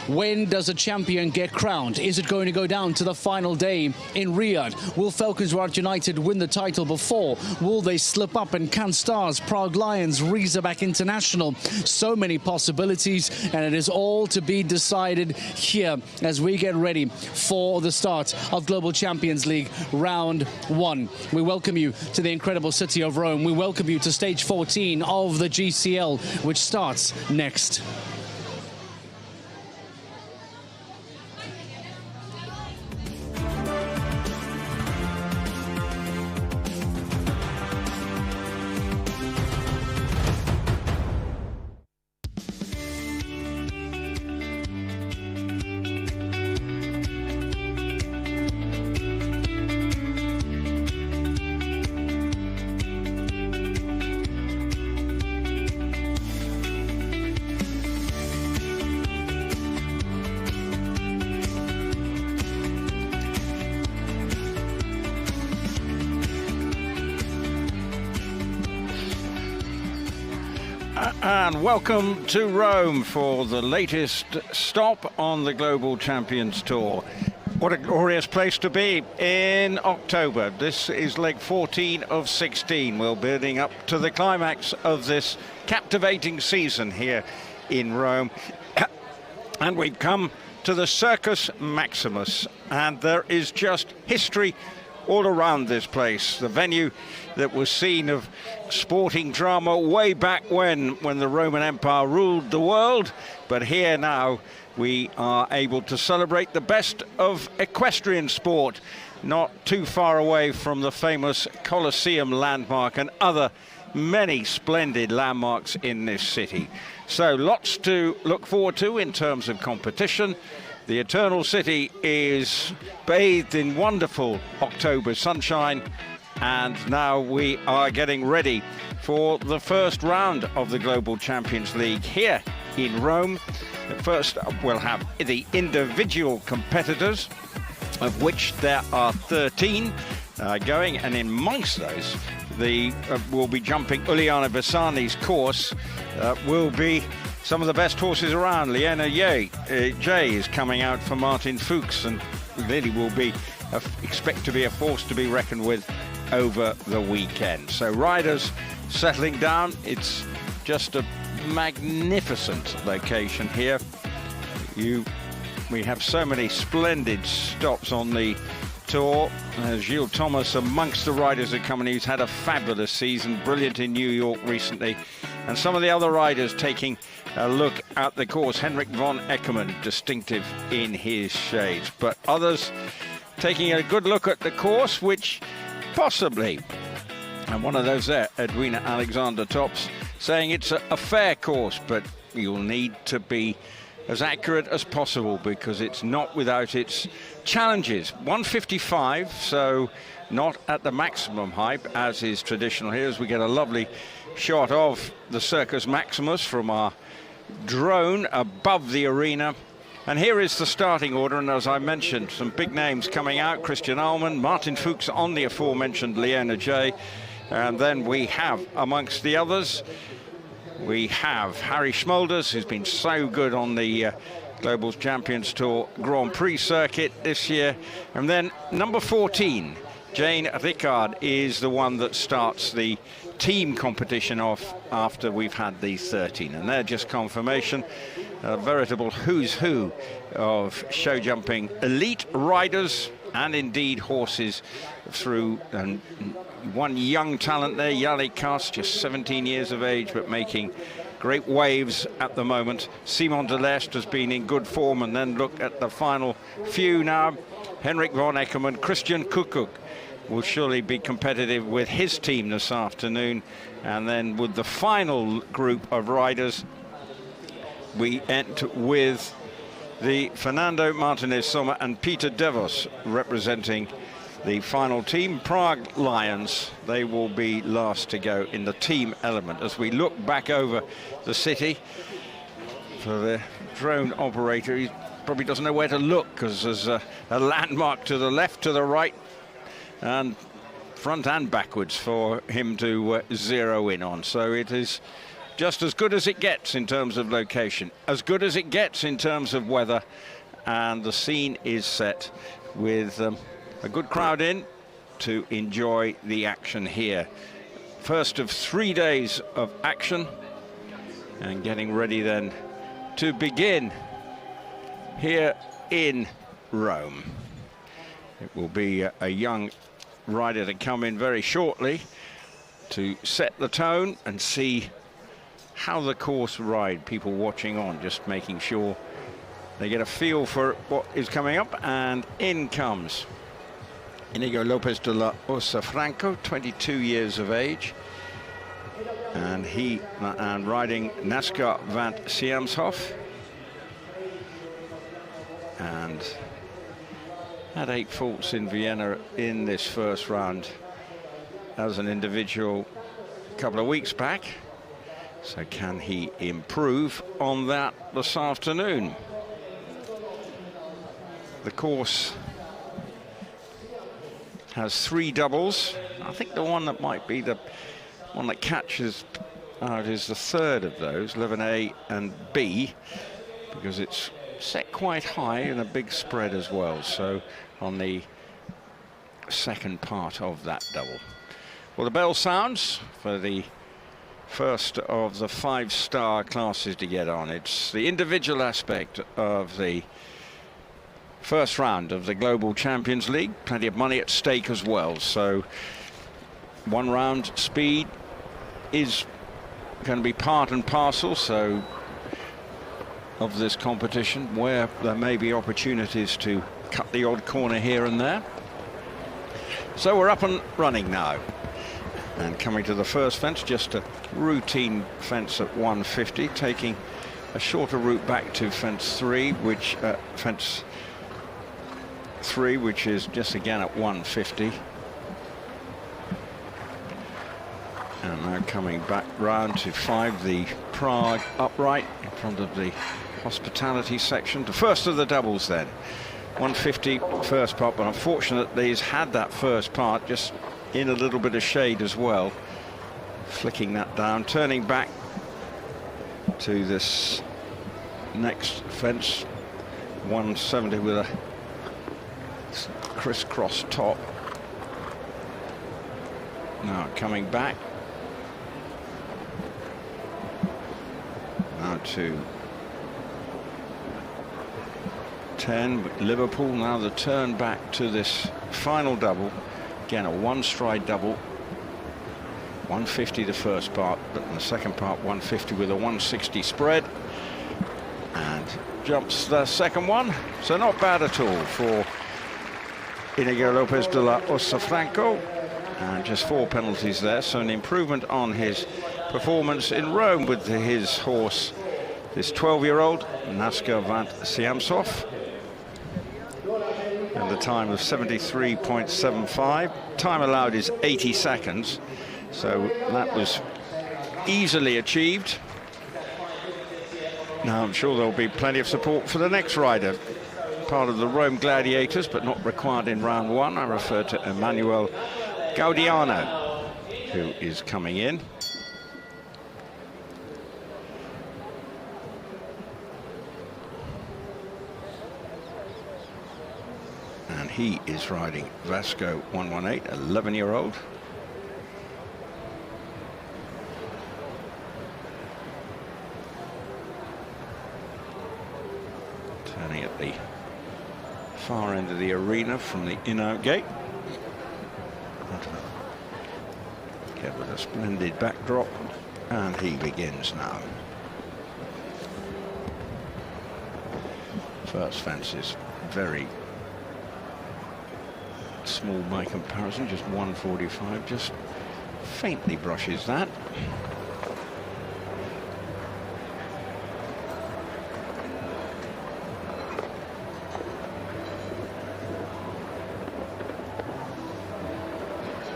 when does a champion get crowned? Is it going to go down to the final day in Riyadh? Will Valkenswaard United win the title before? Will they slip up and Canstars, Prague Lions, Riesenbeck International? So many possibilities, and it is all to be decided here as we get ready for the start of Global Champions League Round 1. We welcome you to the incredible city of Rome. We welcome you to stage 14 of the GCL, which starts next. And welcome to Rome for the latest stop on the Global Champions Tour. What a glorious place to be in October. This is leg 14 of 16. We're building up to the climax of this captivating season here in Rome. And we've come to the Circus Maximus, and there is just history all around this place. The venue that was seen of sporting drama way back when the Roman Empire ruled the world, but here now we are able to celebrate the best of equestrian sport, not too far away from the famous Colosseum landmark and other many splendid landmarks in this city. So lots to look forward to in terms of competition. The Eternal City is bathed in wonderful October sunshine, and now we are getting ready for the first round of the Global Champions League here in Rome. First, we'll have the individual competitors, of which there are 13 going, and in amongst those, we'll be jumping Uliana Bassani's course, will be some of the best horses around. Liena J is coming out for Martin Fuchs, and really will be expect to be a force to be reckoned with over the weekend. So riders settling down. It's just a magnificent location here. We have so many splendid stops on the tour. Gilles Thomas amongst the riders that come in, who's had a fabulous season, brilliant in New York recently, and some of the other riders taking a look at the course. Henrik von Eckermann, distinctive in his shades, but others taking a good look at the course, which possibly, and one of those there, Edwina Alexander Tops, saying it's a fair course, but you'll need to be as accurate as possible because it's not without its challenges. 155, so not at the maximum height as is traditional here, as we get a lovely shot of the Circus Maximus from our drone above the arena. And here is the starting order, and as I mentioned, some big names coming out: Christian Ahlmann, Martin Fuchs on the aforementioned Liena J, and then we have amongst the others, we have Harry Schmolders, who's been so good on the Global Champions Tour Grand Prix circuit this year. And then number 14, Jane Rickard, is the one that starts the team competition off after we've had these 13. And they're just confirmation, a veritable who's who of show jumping elite riders and indeed horses through. And one young talent there, Jali Kast, just 17 years of age, but making great waves at the moment. Simon de Lest has been in good form, and then look at the final few now. Henrik von Eckermann, Christian Kuckuck will surely be competitive with his team this afternoon. And then with the final group of riders, we end with the Fernando Martinez Sommer and Peter Devos representing the final team. Prague Lions, they will be last to go in the team element. As we look back over the city, for the drone operator, he probably doesn't know where to look because there's a landmark to the left, to the right, and front and backwards for him to zero in on. So it is just as good as it gets in terms of location, as good as it gets in terms of weather, and the scene is set with a good crowd in to enjoy the action here. First of 3 days of action, and getting ready then to begin here in Rome. It will be a young rider to come in very shortly to set the tone and see how the course ride. People watching on, just making sure they get a feel for what is coming up. And in comes Inigo Lopez de la Osa Franco, 22 years of age, and riding Naskar van Siamshof, and had 8 faults in Vienna in this first round as an individual a couple of weeks back. So can he improve on that this afternoon? The course has 3 doubles. I think the one that might be the one that catches It is the third of those, 11A and B, because it's set quite high and a big spread as well. So on the second part of that double. Well, the bell sounds for the first of the 5-star classes to get on. It's the individual aspect of the first round of the Global Champions League. Plenty of money at stake as well. So one round speed is going to be part and parcel of this competition, where there may be opportunities to cut the odd corner here and there. So we're up and running now. And coming to the first fence, just a routine fence at 150, taking a shorter route back to fence 3, which is just again at 150. And now coming back round to 5, the Prague upright in front of the hospitality section. The first of the doubles then. 150 first part, but unfortunately he's had that first part just in a little bit of shade as well. Flicking that down, turning back to this next fence, 170 with a crisscross top. Now coming back. Now to 10, Liverpool. Now the turn back to this final double. Again, a one-stride double. 150 the first part, but in the second part 150 with a 160 spread. And jumps the second one. So not bad at all for Inigo Lopez de la Osa Franco. And just 4 penalties there, so an improvement on his performance in Rome with his horse, this 12-year-old, Naska Vant Siamsov. And the time of 73.75. Time allowed is 80 seconds. So that was easily achieved. Now I'm sure there'll be plenty of support for the next rider. Part of the Rome Gladiators, but not required in round 1. I refer to Emmanuel Gaudiano, who is coming in. And he is riding Vasco 118, 11-year-old. Turning at the far end of the arena from the in-out gate. Get with a splendid backdrop, and he begins now. First fence is very small by comparison, just 145, just faintly brushes that.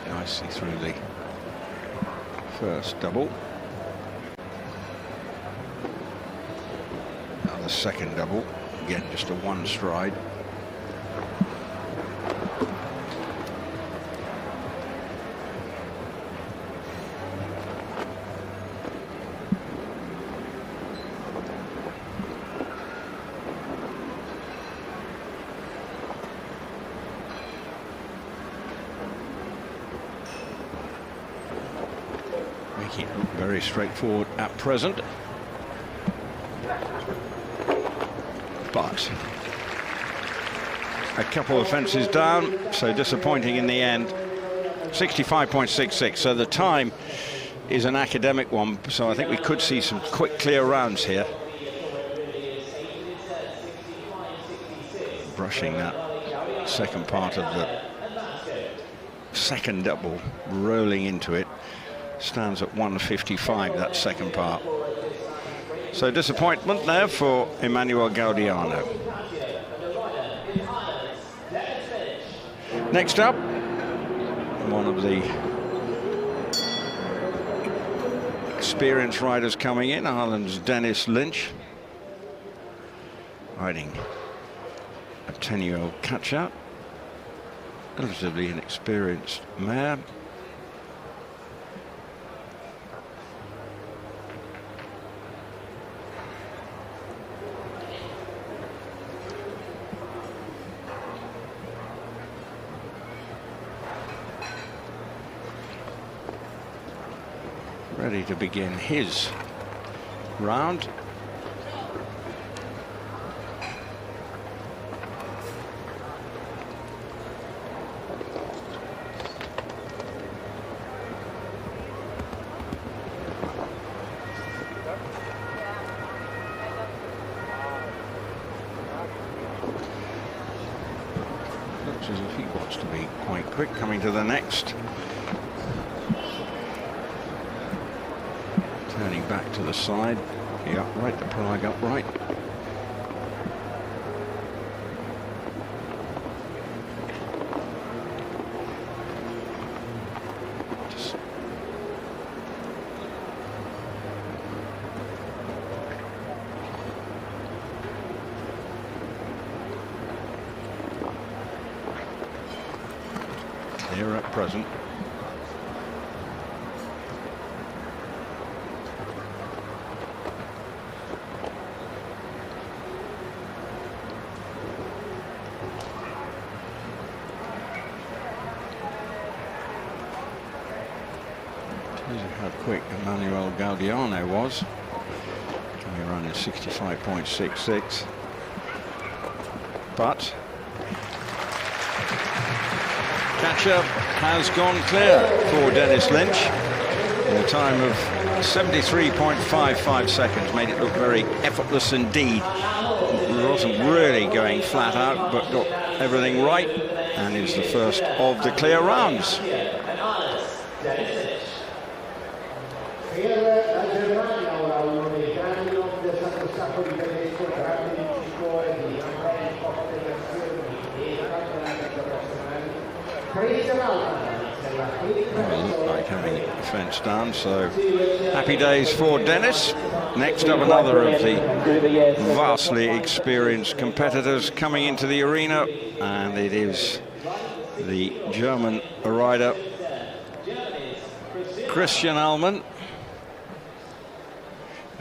Nicely through the first double. Now the second double, again just a one stride. Very straightforward at present, but a couple of fences down, so disappointing in the end. 65.66, so the time is an academic one, so I think we could see some quick clear rounds here. Brushing that second part of the second double, rolling into it. Stands at 155, that second part. So disappointment there for Emmanuel Gaudiano. Next up, one of the experienced riders coming in, Ireland's Dennis Lynch, riding a 10-year-old catch-out, relatively inexperienced mare. ready to begin his round. Looks as if he wants to be quite quick coming to the next. Turning back to the side, the upright, the Prague upright. Clear at present. How quick Emmanuel Gaudiano was. Coming around in 65.66. But catch-up has gone clear for Dennis Lynch in a time of 73.55 seconds. Made it look very effortless indeed. He wasn't really going flat out, but got everything right, and is the first of the clear rounds. Look like having the fence down, so happy days for Dennis. Next up, another of the vastly experienced competitors coming into the arena, and it is the German rider Christian Allmann,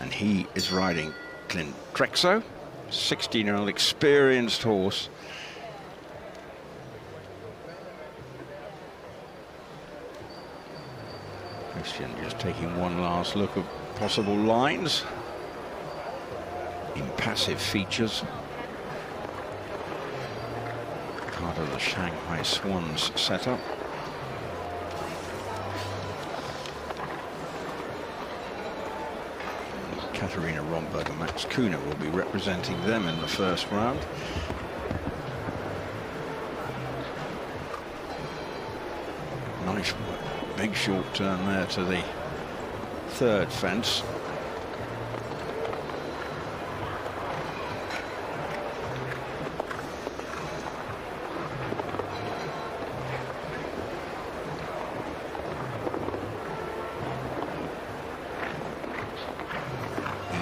and he is riding Clint Trexo, 16-year-old experienced horse. Christian just taking one last look at possible lines. Impassive features. Part of the Shanghai Swans setup. Katarina Romberg and Max Kuhner will be representing them in the first round. Nice work. Big short turn there to the third fence.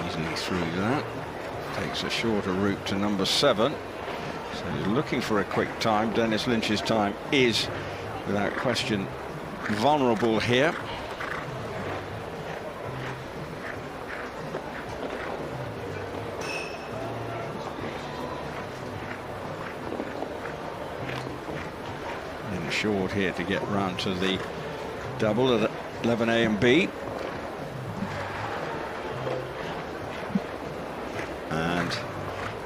Easily through that. Takes a shorter route to number 7. So he's looking for a quick time. Dennis Lynch's time is, without question, vulnerable here. In short here to get round to the double at 11A and B. And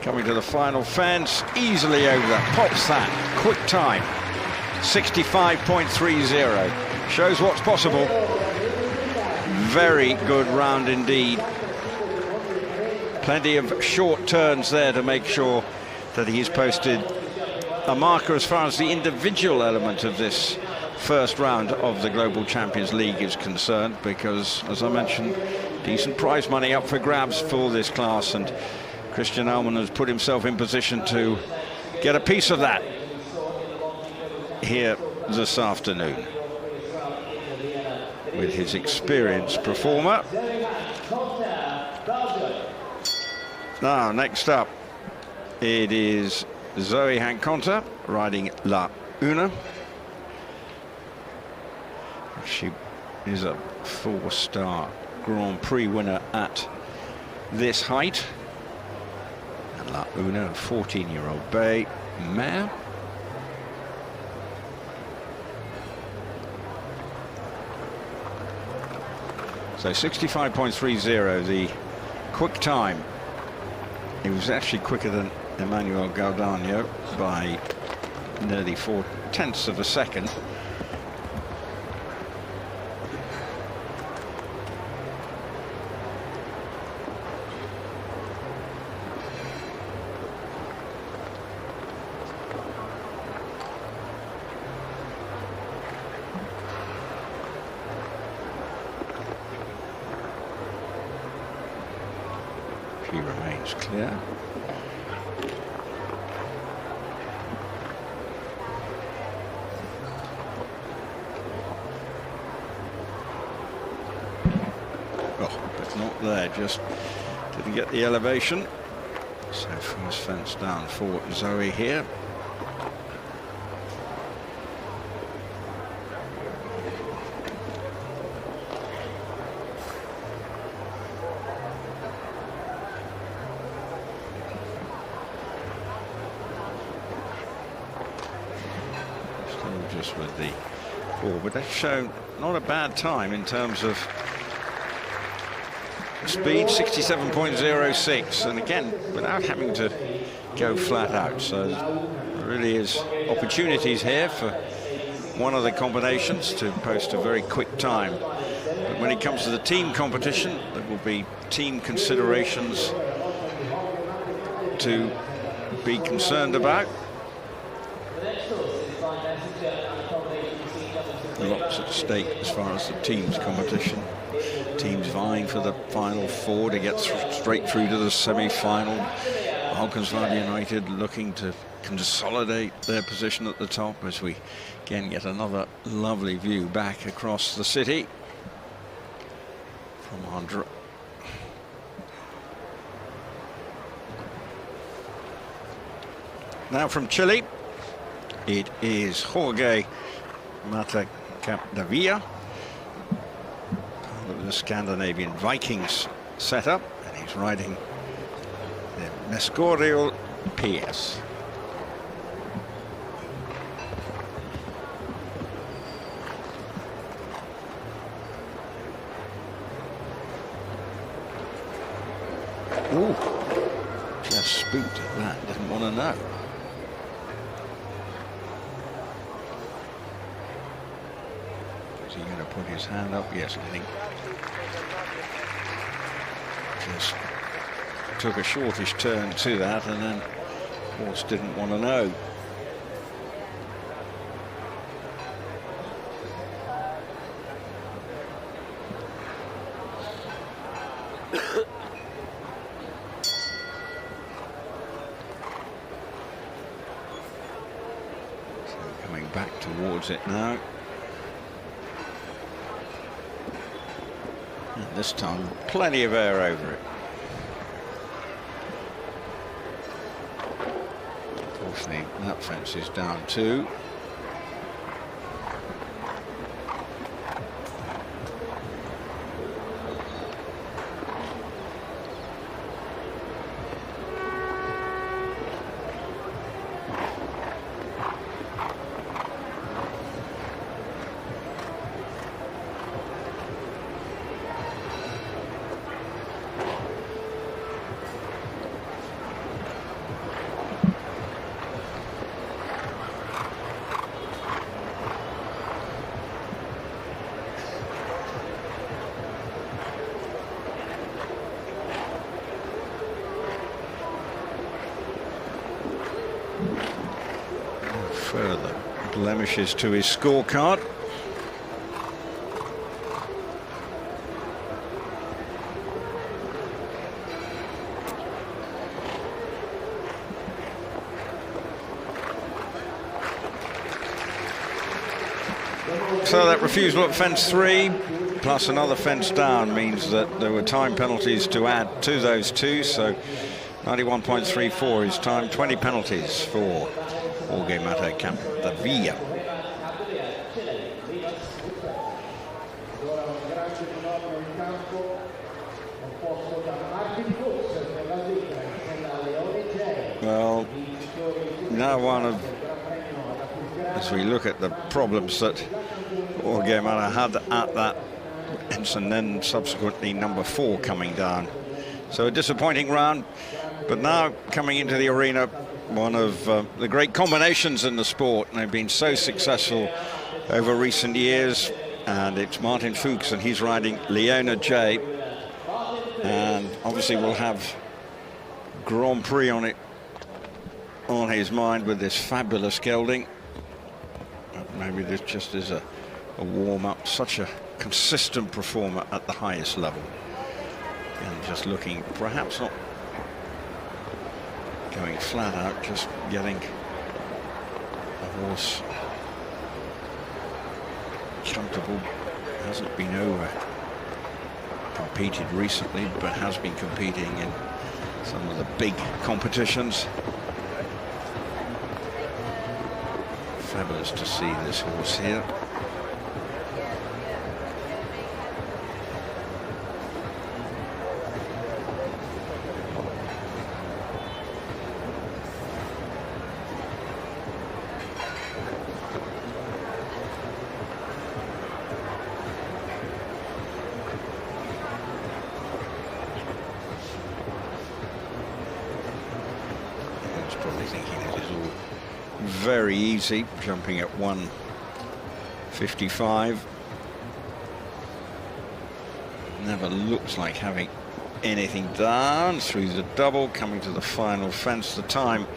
coming to the final fence, easily over, pops that, quick time. 65.30. Shows what's possible. Very good round indeed. Plenty of short turns there to make sure that he's posted a marker as far as the individual element of this first round of the Global Champions League is concerned, because, as I mentioned, decent prize money up for grabs for this class, and Christian Allmann has put himself in position to get a piece of that here this afternoon with his experienced performer. Now, next up, it is Zoe Hanconta riding La Una. She is a 4-star Grand Prix winner at this height. And La Una, a 14-year-old bay mare. So 65.30, the quick time. He was actually quicker than Emmanuel Gaudano by nearly 0.4 of a second. He remains clear. But not there, just didn't get the elevation. So first fence down for Zoe here. Still just with the ball, but that's shown not a bad time in terms of speed, 67.06, and again without having to go flat out. So there really is opportunities here for one of the combinations to post a very quick time. But when it comes to the team competition, there will be team considerations to be concerned about. Lots at stake as far as the team's competition. Teams vying for the final four to get straight through to the semi-final. Longines United looking to consolidate their position at the top as we again get another lovely view back across the city from Andra. Now from Chile, it is Jorge Matacapdevilla, the Scandinavian Vikings setup, and he's riding the Mescorial PS. Ooh, just spooked at that, didn't want to know. Is he going to put his hand up? Yes, I think. Just took a shortish turn to that, and then horse didn't want to know. So coming back towards it now. And this time, plenty of air over it. Unfortunately, that fence is down too. Further blemishes to his scorecard. So that refusal at fence 3 plus another fence down means that there were time penalties to add to those two, so 91.34 is time, 20 penalties for Jorge Matacapdevilla. Well, now one of, as we look at the problems that Jorge Mata had at that and then subsequently number 4 coming down. So a disappointing round, but now coming into the arena, one of the great combinations in the sport, and they've been so successful over recent years. And it's Martin Fuchs, and he's riding Leona J. And obviously we'll have Grand Prix on his mind with this fabulous gelding. Maybe this just is a warm-up. Such a consistent performer at the highest level. And just looking, perhaps not going flat out, just getting a horse comfortable. Hasn't been over competed recently, but has been competing in some of the big competitions. Fabulous to see this horse here. Very easy, jumping at 155. Never looks like having anything down through the double, coming to the final fence. The time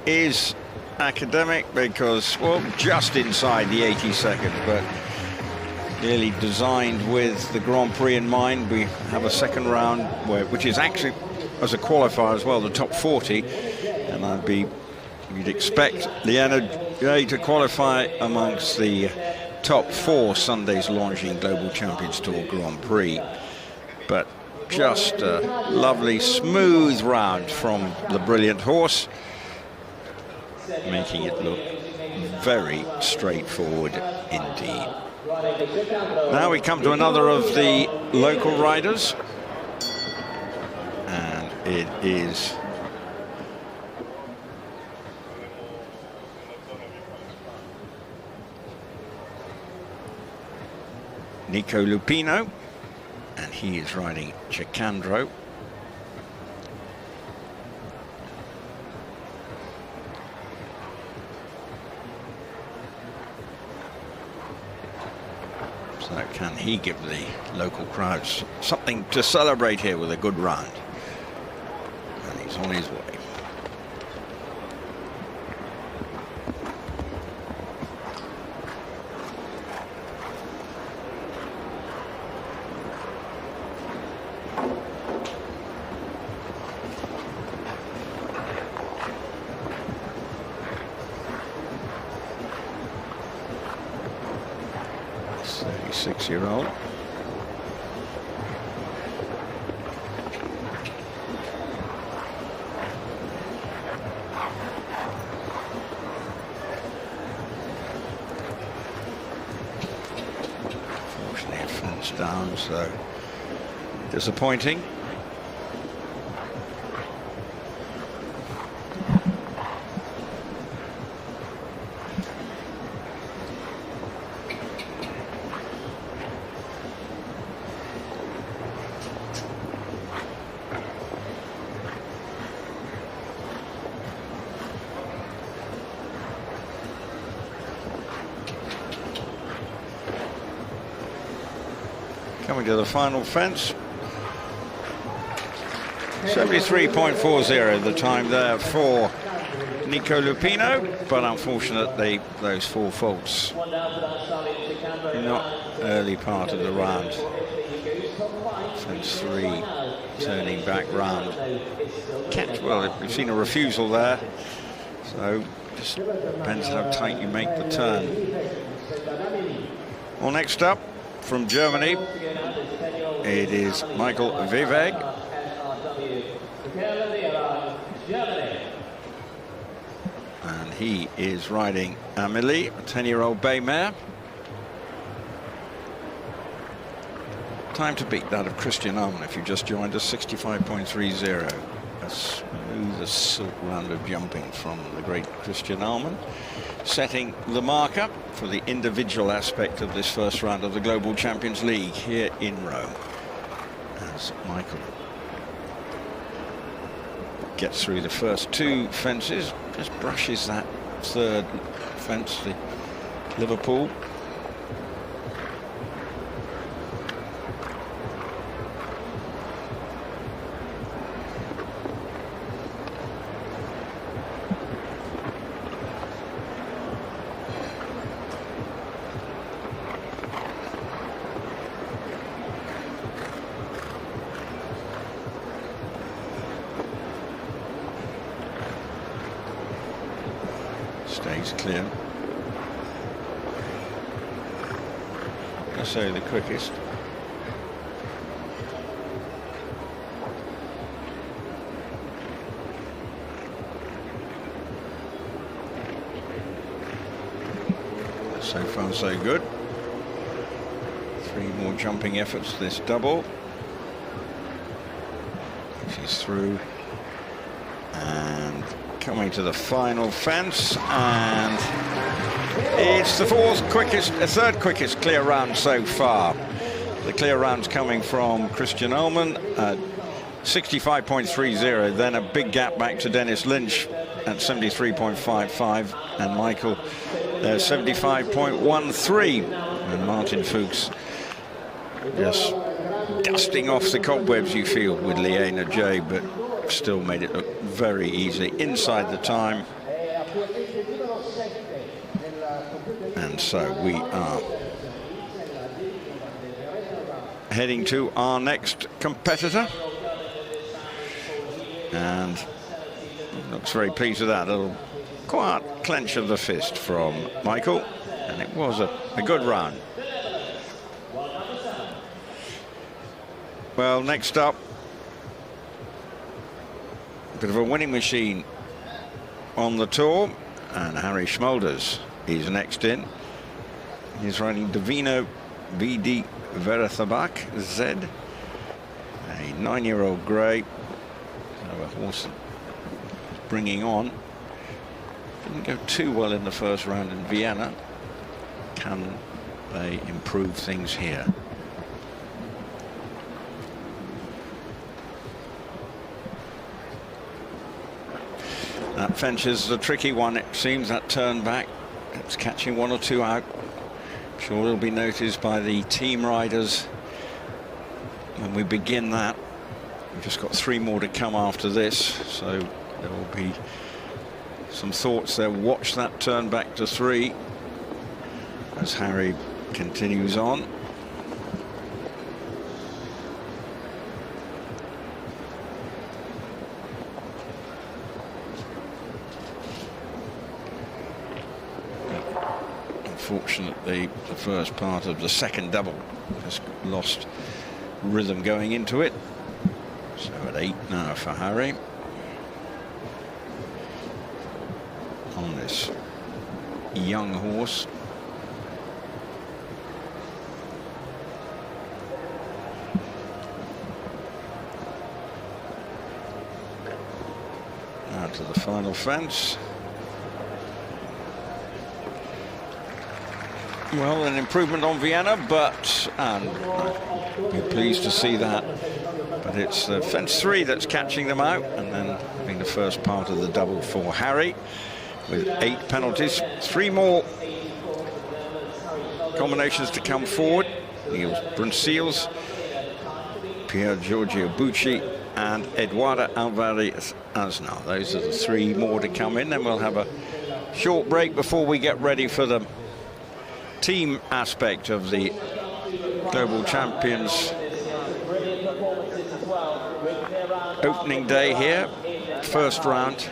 is academic because, well, just inside the 80 seconds, but nearly designed with the Grand Prix in mind. We have a second round, which is actually, as a qualifier as well, the top 40, and you'd expect Leona J to qualify amongst the top 4 Sunday's Longines Global Champions Tour Grand Prix. But just a lovely, smooth round from the brilliant horse, making it look very straightforward indeed. Now we come to another of the local riders, and it is Nico Lupino, and he is riding Chicandro. So can he give the local crowds something to celebrate here with a good round? And he's on his way. Six-year-old. Unfortunately, it falls down, so disappointing. Coming to the final fence. 73.40 the time there for Nico Lupino, but unfortunately those 4 faults not early part of the round. Fence 3 turning back round. Well, we've seen a refusal there, so just depends how tight you make the turn. Well, next up from Germany, it is Michael Viveg. And he is riding Amelie, a 10-year-old bay mare. Time to beat that of Christian Arman if you just joined us, 65.30. A smoothest silk round of jumping from the great Christian Ahlmann, setting the marker for the individual aspect of this first round of the Global Champions League here in Rome. As Michael gets through the first two fences, just brushes that third fence, the Liverpool. Stays clear. I say the quickest. So far so good. 3 more jumping efforts this double. She's through and coming to the final fence, and it's the third quickest clear round so far. The clear round's coming from Christian Ahlmann at 65.30, then a big gap back to Dennis Lynch at 73.55, and Michael 75.13, and Martin Fuchs just dusting off the cobwebs, you feel, with Liena J, but still made it look very easy inside the time. And so we are heading to our next competitor, and looks very pleased with that. A little quiet clench of the fist from Michael, and it was a good round. Well, next up, bit of a winning machine on the tour, and Harry Schmolders is next in. He's riding Divino VD Verethabak Z, a 9-year-old grey, a horse bringing on. Didn't go too well in the first round in Vienna. Can they improve things here? That fence is a tricky one, it seems, that turn back. It's catching 1 or 2 out. I'm sure it'll be noticed by the team riders when we begin that. We've just got 3 more to come after this, so there will be some thoughts there. Watch that turn back to 3 as Harry continues on. Unfortunately, the first part of the second double has lost rhythm going into it. So at 8 now for Harry on this young horse. Now to the final fence. Well, an improvement on Vienna, but I'd be pleased to see that. But it's fence 3 that's catching them out, and then being the first part of the double for Harry with 8 penalties. 3 more combinations to come forward. Niels Brunsils, Pier Giorgio Bucci, and Eduardo Alvarez Aznar. Those are the 3 more to come in. Then we'll have a short break before we get ready for the team aspect of the Global Champions opening day here, first round.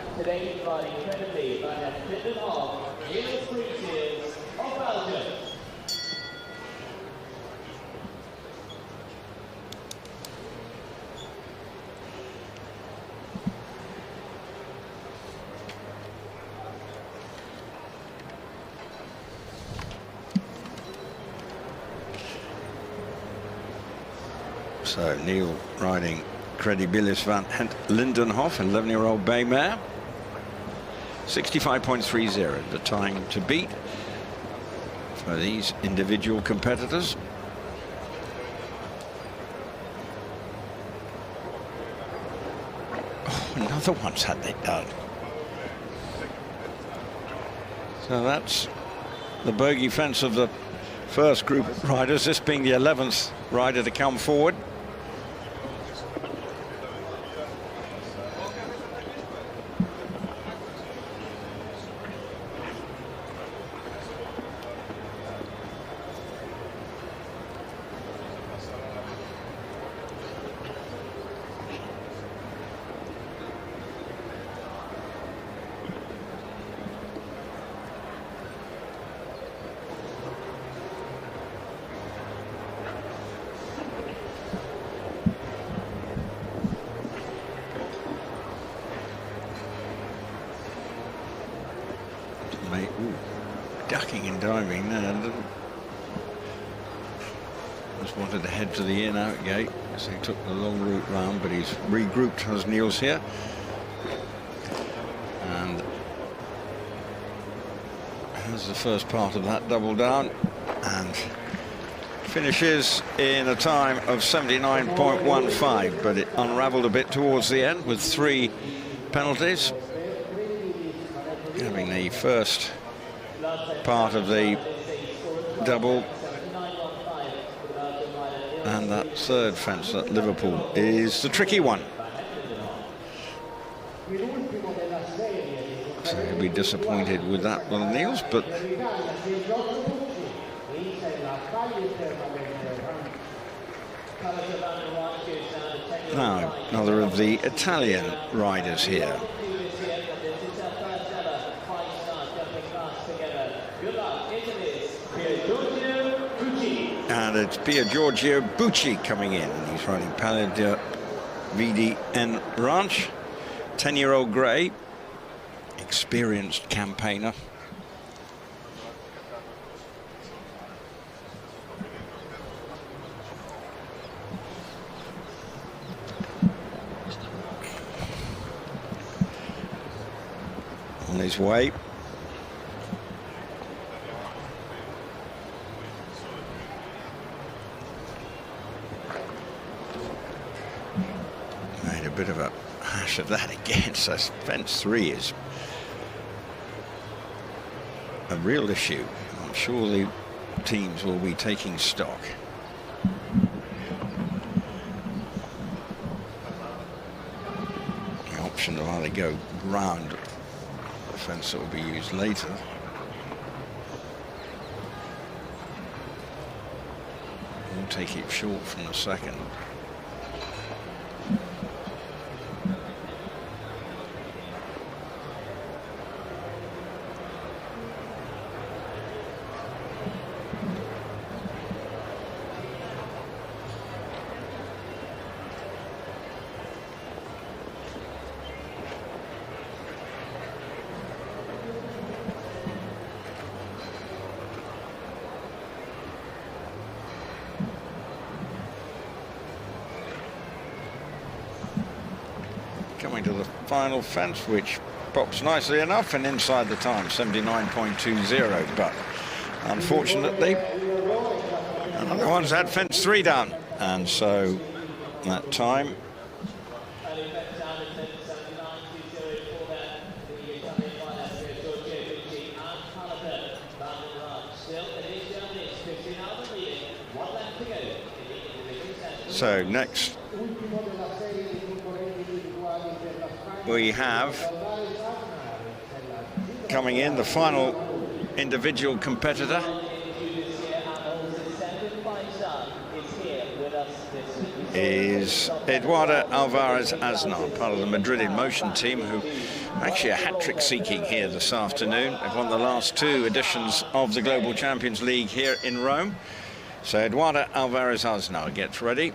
So Neil riding Credibilis van Lindenhof, 11-year-old bay mare. 65.30, the time to beat for these individual competitors. Oh, another one's had they done. So that's the bogey fence of the first group of riders, this being the 11th rider to come forward. Ducking and diving there. Just wanted to head for the in-out gate, so he took the long route round, but he's regrouped as Niels here. And here's the first part of that double down, and finishes in a time of 79.15, but it unraveled a bit towards the end with 3 penalties. Having the first part of the double and that third fence at Liverpool is the tricky one. So he'll be disappointed with that one, Niels, but now another of the Italian riders here. And it's Pier Giorgio Bucci coming in. He's riding Palio Vidi and Ranch. 10-year-old grey, experienced campaigner. On his way. Bit of a hash of that again, so fence 3 is a real issue. I'm sure the teams will be taking stock. The option of either go round the fence that will be used later. We'll take it short from the second. Coming to the final fence, which pops nicely enough and inside the time, 79.20, but unfortunately another one's had fence 3 done, and so that time so next we have coming in the final individual competitor. Is Eduardo Alvarez Aznar, part of the Madrid in Motion team, who actually a hat-trick seeking here this afternoon. They've won the last 2 editions of the Global Champions League here in Rome. So Eduardo Alvarez Aznar gets ready.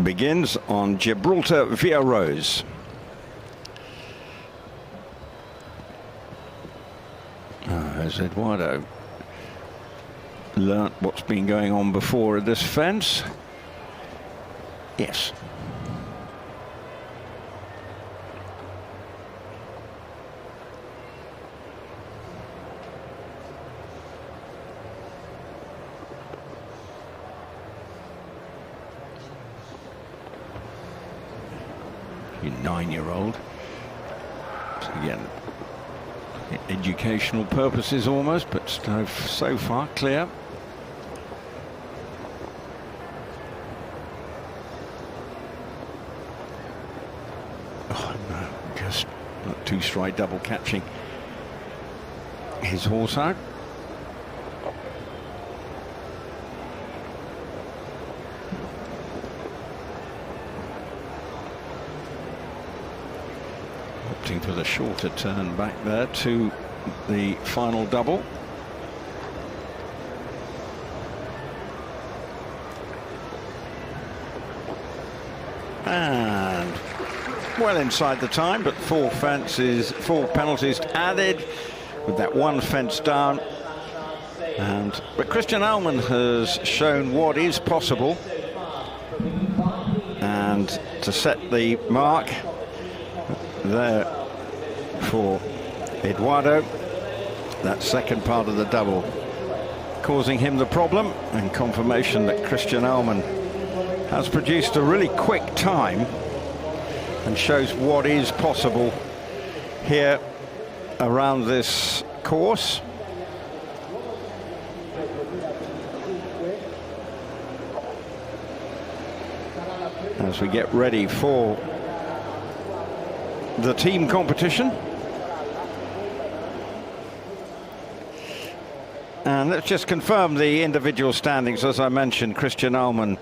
begins on Gibraltar Via Rose. Has Eduardo learnt what's been going on before at this fence? Yes. Your 9-year-old. Again, educational purposes almost, but so far clear. Oh no, just not two-stride double catching his horse out. Opting for the shorter turn back there to the final double. And well inside the time, but 4 penalties added with that 1 fence down. But Christian Ahlmann has shown what is possible, and to set the mark there for Eduardo, that second part of the double causing him the problem, and confirmation that Christian Ahlmann has produced a really quick time and shows what is possible here around this course. As we get ready for the team competition. And let's just confirm the individual standings. As I mentioned, Christian Ahlmann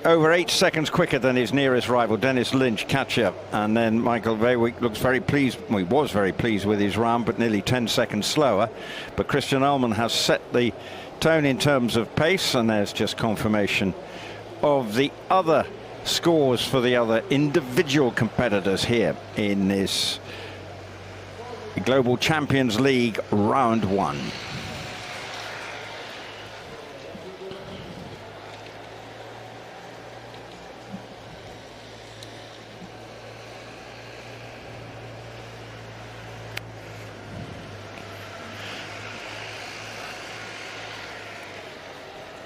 over 8 seconds quicker than his nearest rival, Dennis Lynch, catcher. And then Michael Veywick looks very pleased. Well, he was very pleased with his round, but nearly 10 seconds slower. But Christian Ahlmann has set the tone in terms of pace, and there's just confirmation of the other scores for the other individual competitors here in this Global Champions League round 1.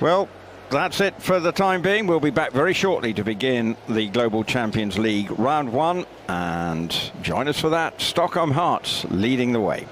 Well, that's it for the time being. We'll be back very shortly to begin the Global Champions League round 1, and join us for that. Stockholm Hearts leading the way.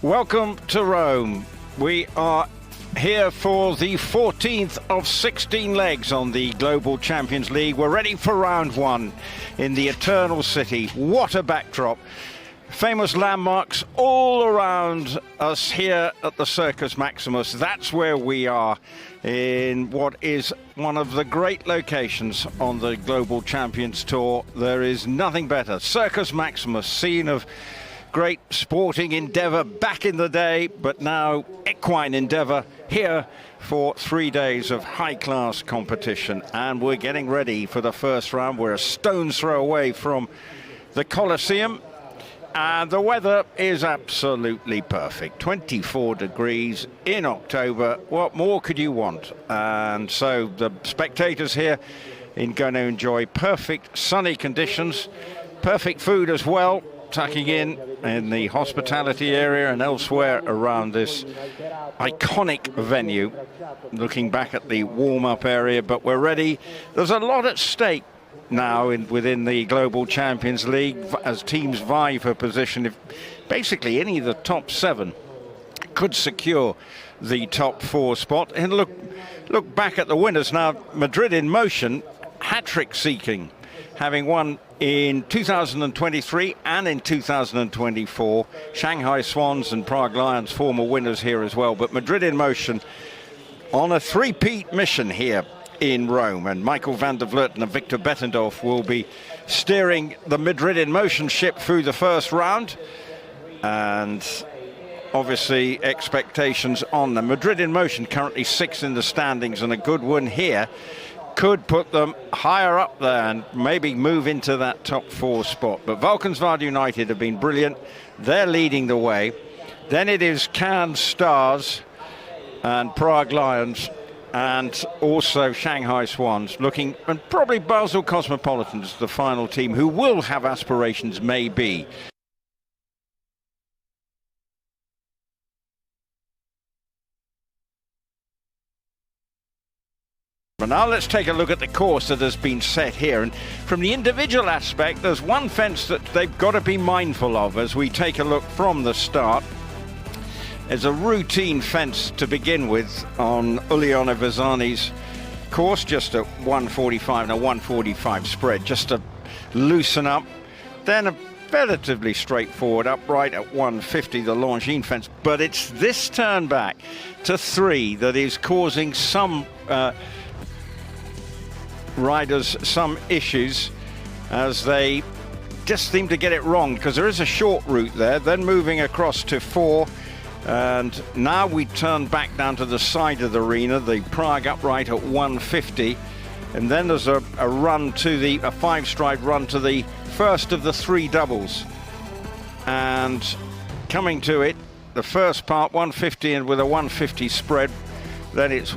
Welcome to Rome. We are here for the 14th of 16 legs on the Global Champions League. We're ready for round one in the Eternal City. What a backdrop. Famous landmarks all around us here at the Circus Maximus. That's where we are in what is one of the great locations on the Global Champions Tour. There is nothing better. Circus Maximus, scene of great sporting endeavour back in the day, but now equine endeavour here for 3 days of high-class competition. And we're getting ready for the first round. We're a stone's throw away from the Colosseum, and the weather is absolutely perfect. 24 degrees in October. What more could you want? And so the spectators here are going to enjoy perfect sunny conditions, perfect food as well, tucking in the hospitality area and elsewhere around this iconic venue. Looking back at the warm-up area, but we're ready. There's a lot at stake now within the Global Champions League as teams vie for position. If basically any of the top 7 could secure the top 4 spot. And look back at the winners now. Madrid in Motion, hat-trick seeking, having won in 2023 and in 2024. Shanghai Swans and Prague Lions, former winners here as well. But Madrid in Motion on a three-peat mission here in Rome. And Michael van der Vleuten and Victor Bettendorf will be steering the Madrid in Motion ship through the first round. And obviously expectations on them. Madrid in Motion currently 6th in the standings, and a good win here could put them higher up there and maybe move into that top 4 spot. But Valkenswaard United have been brilliant. They're leading the way. Then it is Cannes Stars and Prague Lions and also Shanghai Swans looking, and probably Basel Cosmopolitans, the final team, who will have aspirations maybe. Now let's take a look at the course that has been set here, and from the individual aspect there's one fence that they've got to be mindful of as we take a look from the start. There's a routine fence to begin with on Uliana Vazani's course, just a 145 and a 145 spread, just to loosen up. Then a relatively straightforward upright at 150, the Longines fence, but it's this turn back to 3 that is causing some riders some issues, as they just seem to get it wrong, because there is a short route there, then moving across to 4, and now we turn back down to the side of the arena, the Prague upright at 150, and then there's a run to a 5-stride run to the first of the 3 doubles, and coming to it, the first part 150 and with a 150 spread, then it's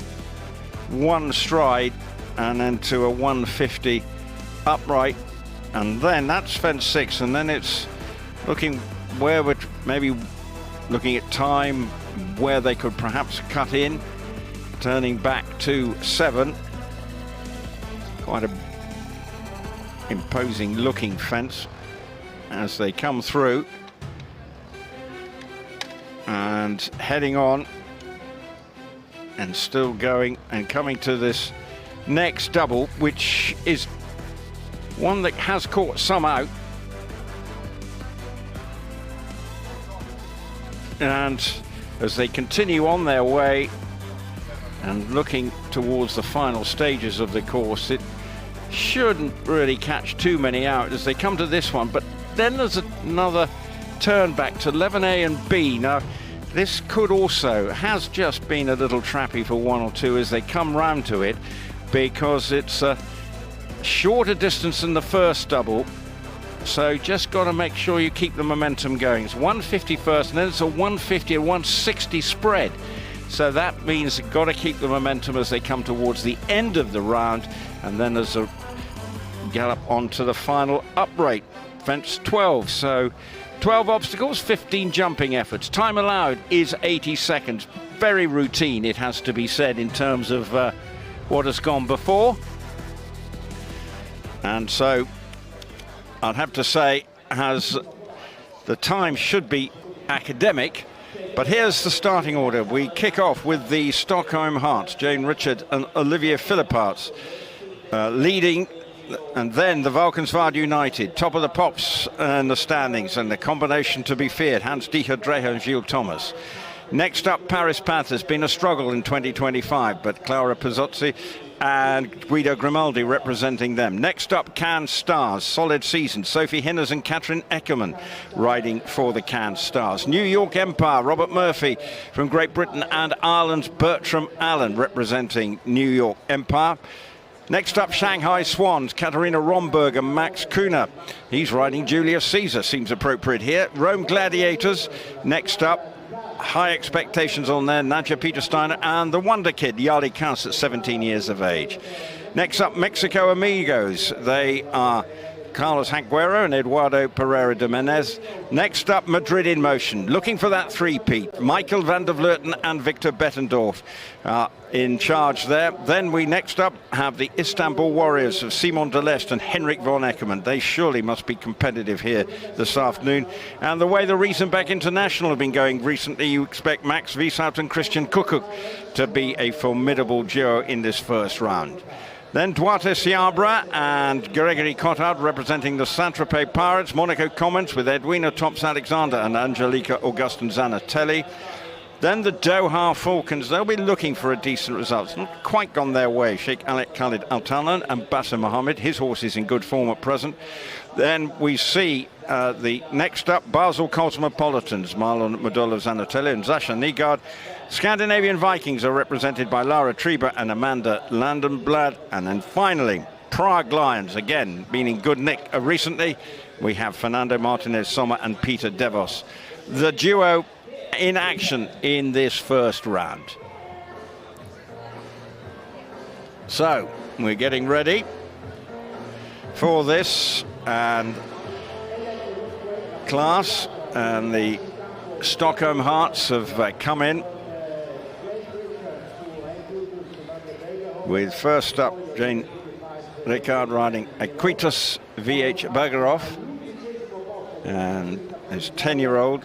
1 stride and then to a 150 upright, and then that's fence 6, and then it's looking where we're maybe looking at time, where they could perhaps cut in, turning back to 7. Quite a imposing looking fence as they come through and heading on and still going and coming to this next double, which is one that has caught some out, and as they continue on their way and looking towards the final stages of the course, it shouldn't really catch too many out as they come to this one. But then there's another turn back to 11A and B. Now this could also, has just been a little trappy for 1 or 2 as they come round to it, because it's a shorter distance than the first double, so just got to make sure you keep the momentum going. It's 150 first, and then it's a 150 and 160 spread, so that means you've got to keep the momentum as they come towards the end of the round, and then there's a gallop onto the final upright, fence 12. So 12 obstacles, 15 jumping efforts. Time allowed is 80 seconds. Very routine, it has to be said, in terms of what has gone before. And so I'd have to say, as the time should be academic, But here's the starting order. We kick off with the Stockholm Hearts, Jane Richard and Olivia Philipparts leading, and then the Valkenswaard United, top of the pops and the standings, and the combination to be feared, Hans-Dieter Dreher and Gilles Thomas. Next up, Paris Panthers, been a struggle in 2025, but Clara Pizzozzi and Guido Grimaldi representing them. Next up, Cannes Stars, solid season. Sophie Hinners and Katrin Eckermann riding for the Cannes Stars. New York Empire, Robert Murphy from Great Britain and Ireland's Bertram Allen representing New York Empire. Next up, Shanghai Swans, Katharina Romberg and Max Kuhner. He's riding Julius Caesar, seems appropriate here. Rome Gladiators, next up. High expectations on there, Nadja Peter-Steiner and the Wonder Kid, Yali Kaus at 17 years of age. Next up, Mexico Amigos. They are Carlos Hanguero and Eduardo Pereira de Menez. Next up, Madrid in Motion, looking for that three-peat. Michael van der Vleuten and Victor Bettendorf are in charge there. Then we next up have the Istanbul Warriors of Simon Deleste and Henrik von Eckermann. They surely must be competitive here this afternoon. And the way the Riesenbeck International have been going recently, you expect Max Wieshout and Christian Kuckuck to be a formidable duo in this first round. Then Duarte Seabra and Gregory Cotard representing the Saint-Tropez Pirates. Monaco Commons with Edwina Tops-Alexander and Angelica Augustin Zanatelli. Then the Doha Falcons, they'll be looking for a decent result. It's not quite gone their way. Sheikh Alec Khalid Al-Talan and Bassem Mohammed, his horse is in good form at present. Then we see the next up, Basel Cosmopolitans, Marlon Modolo Zanatelli and Sasha Nygaard. Scandinavian Vikings are represented by Lara Treba and Amanda Landenblad. And then finally, Prague Lions, again, been in good nick recently. We have Fernando Martinez Sommer and Peter Devos. The duo in action in this first round. So, we're getting ready for this, and class and the Stockholm Hearts have come in with first up Jane Ricard riding Aquitas VH Bagarov, and his 10-year-old.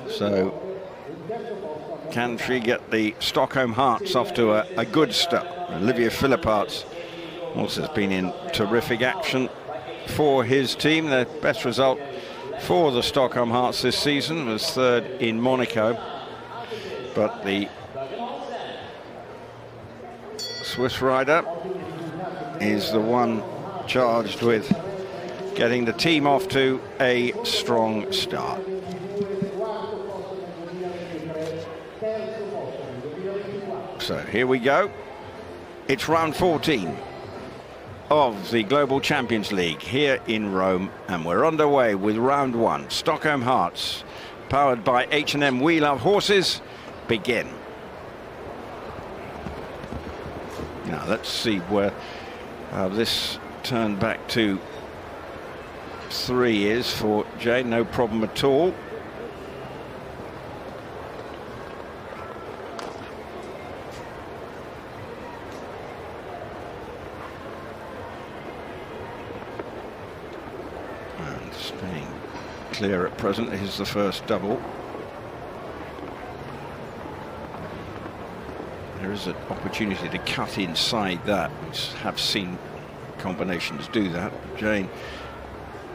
So can she get the Stockholm Hearts off to a good start? Olivia Philipparts also has been in terrific action for his team. The best result for the Stockholm Hearts this season was third in Monaco, but the Swiss rider is the one charged with getting the team off to a strong start. So here we go. It's round 14 of the Global Champions League here in Rome, and we're underway with round one. Stockholm Hearts, powered by H&M We Love Horses, begin. Now let's see where this turn back to 3 is for Jane, no problem at all. Staying clear at present is the first double. There is an opportunity to cut inside that. We have seen combinations do that. Jane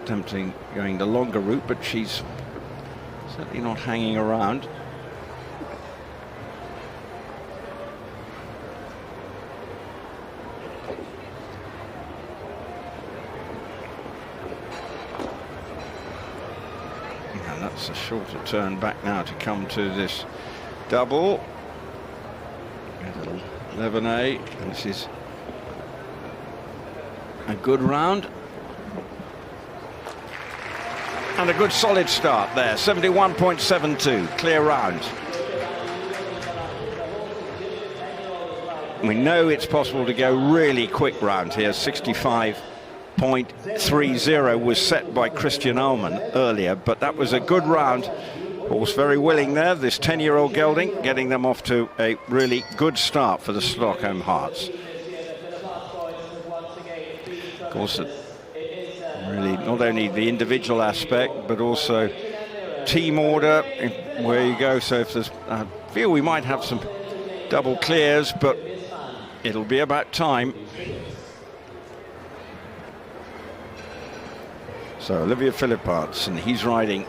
attempting going the longer route, but she's certainly not hanging around. That's a shorter turn back now to come to this double. 11A, and this is a good round. And a good solid start there, 71.72, clear round. We know it's possible to go really quick round here, 65.30 was set by Christian Ullmann earlier, but that was a good round. Horse very willing there, this 10-year-old gelding, getting them off to a really good start for the Stockholm Hearts. Of course, really not only the individual aspect, but also team order where you go. So if there's, I feel we might have some double clears, but it'll be about time. So Olivier Philipparts, and he's riding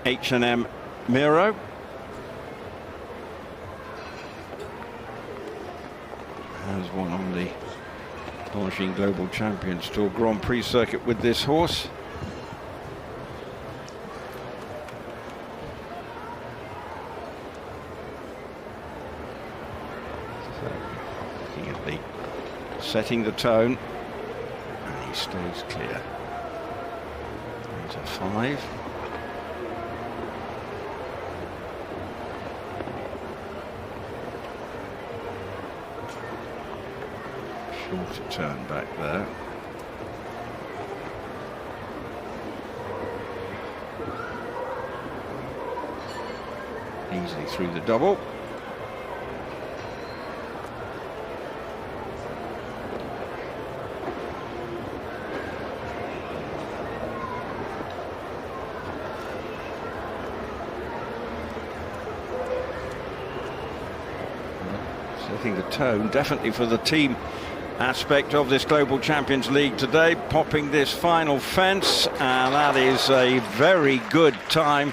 H&M Miro. Has won on the Longines Global Champions Tour Grand Prix circuit with this horse. So, looking at the setting the tone, and he stays clear. Into 5. Shorter turn back there. Easily through the double. Setting the tone definitely for the team aspect of this Global Champions League today, popping this final fence, and that is a very good time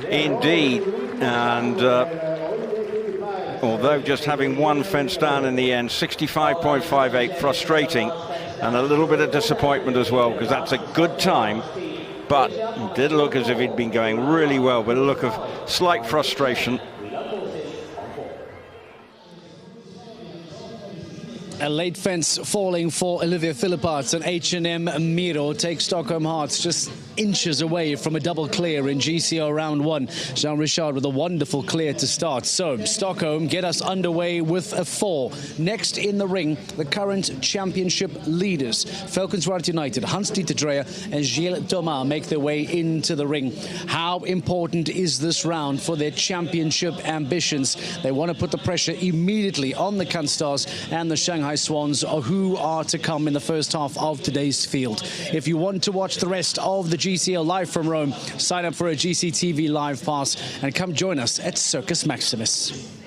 indeed. And although just having one fence down in the end, 65.58, frustrating, and a little bit of disappointment as well, because that's a good time, but it did look as if he'd been going really well, with a look of slight frustration. A late fence falling for Olivier Philipparts, and H&M Miro takes Stockholm Hearts just inches away from a double clear in GCL round 1. Jean Richard with a wonderful clear to start. So Stockholm get us underway with a 4. Next in the ring, the current championship leaders. Falkensrud United, Hans-Dieter Dreyer and Gilles Thomas make their way into the ring. How important is this round for their championship ambitions? They want to put the pressure immediately on the Canstars and the Shanghai Swans, who are to come in the first half of today's field. If you want to watch the rest of the GCL live from Rome, sign up for a GCTV live pass and come join us at Circus Maximus.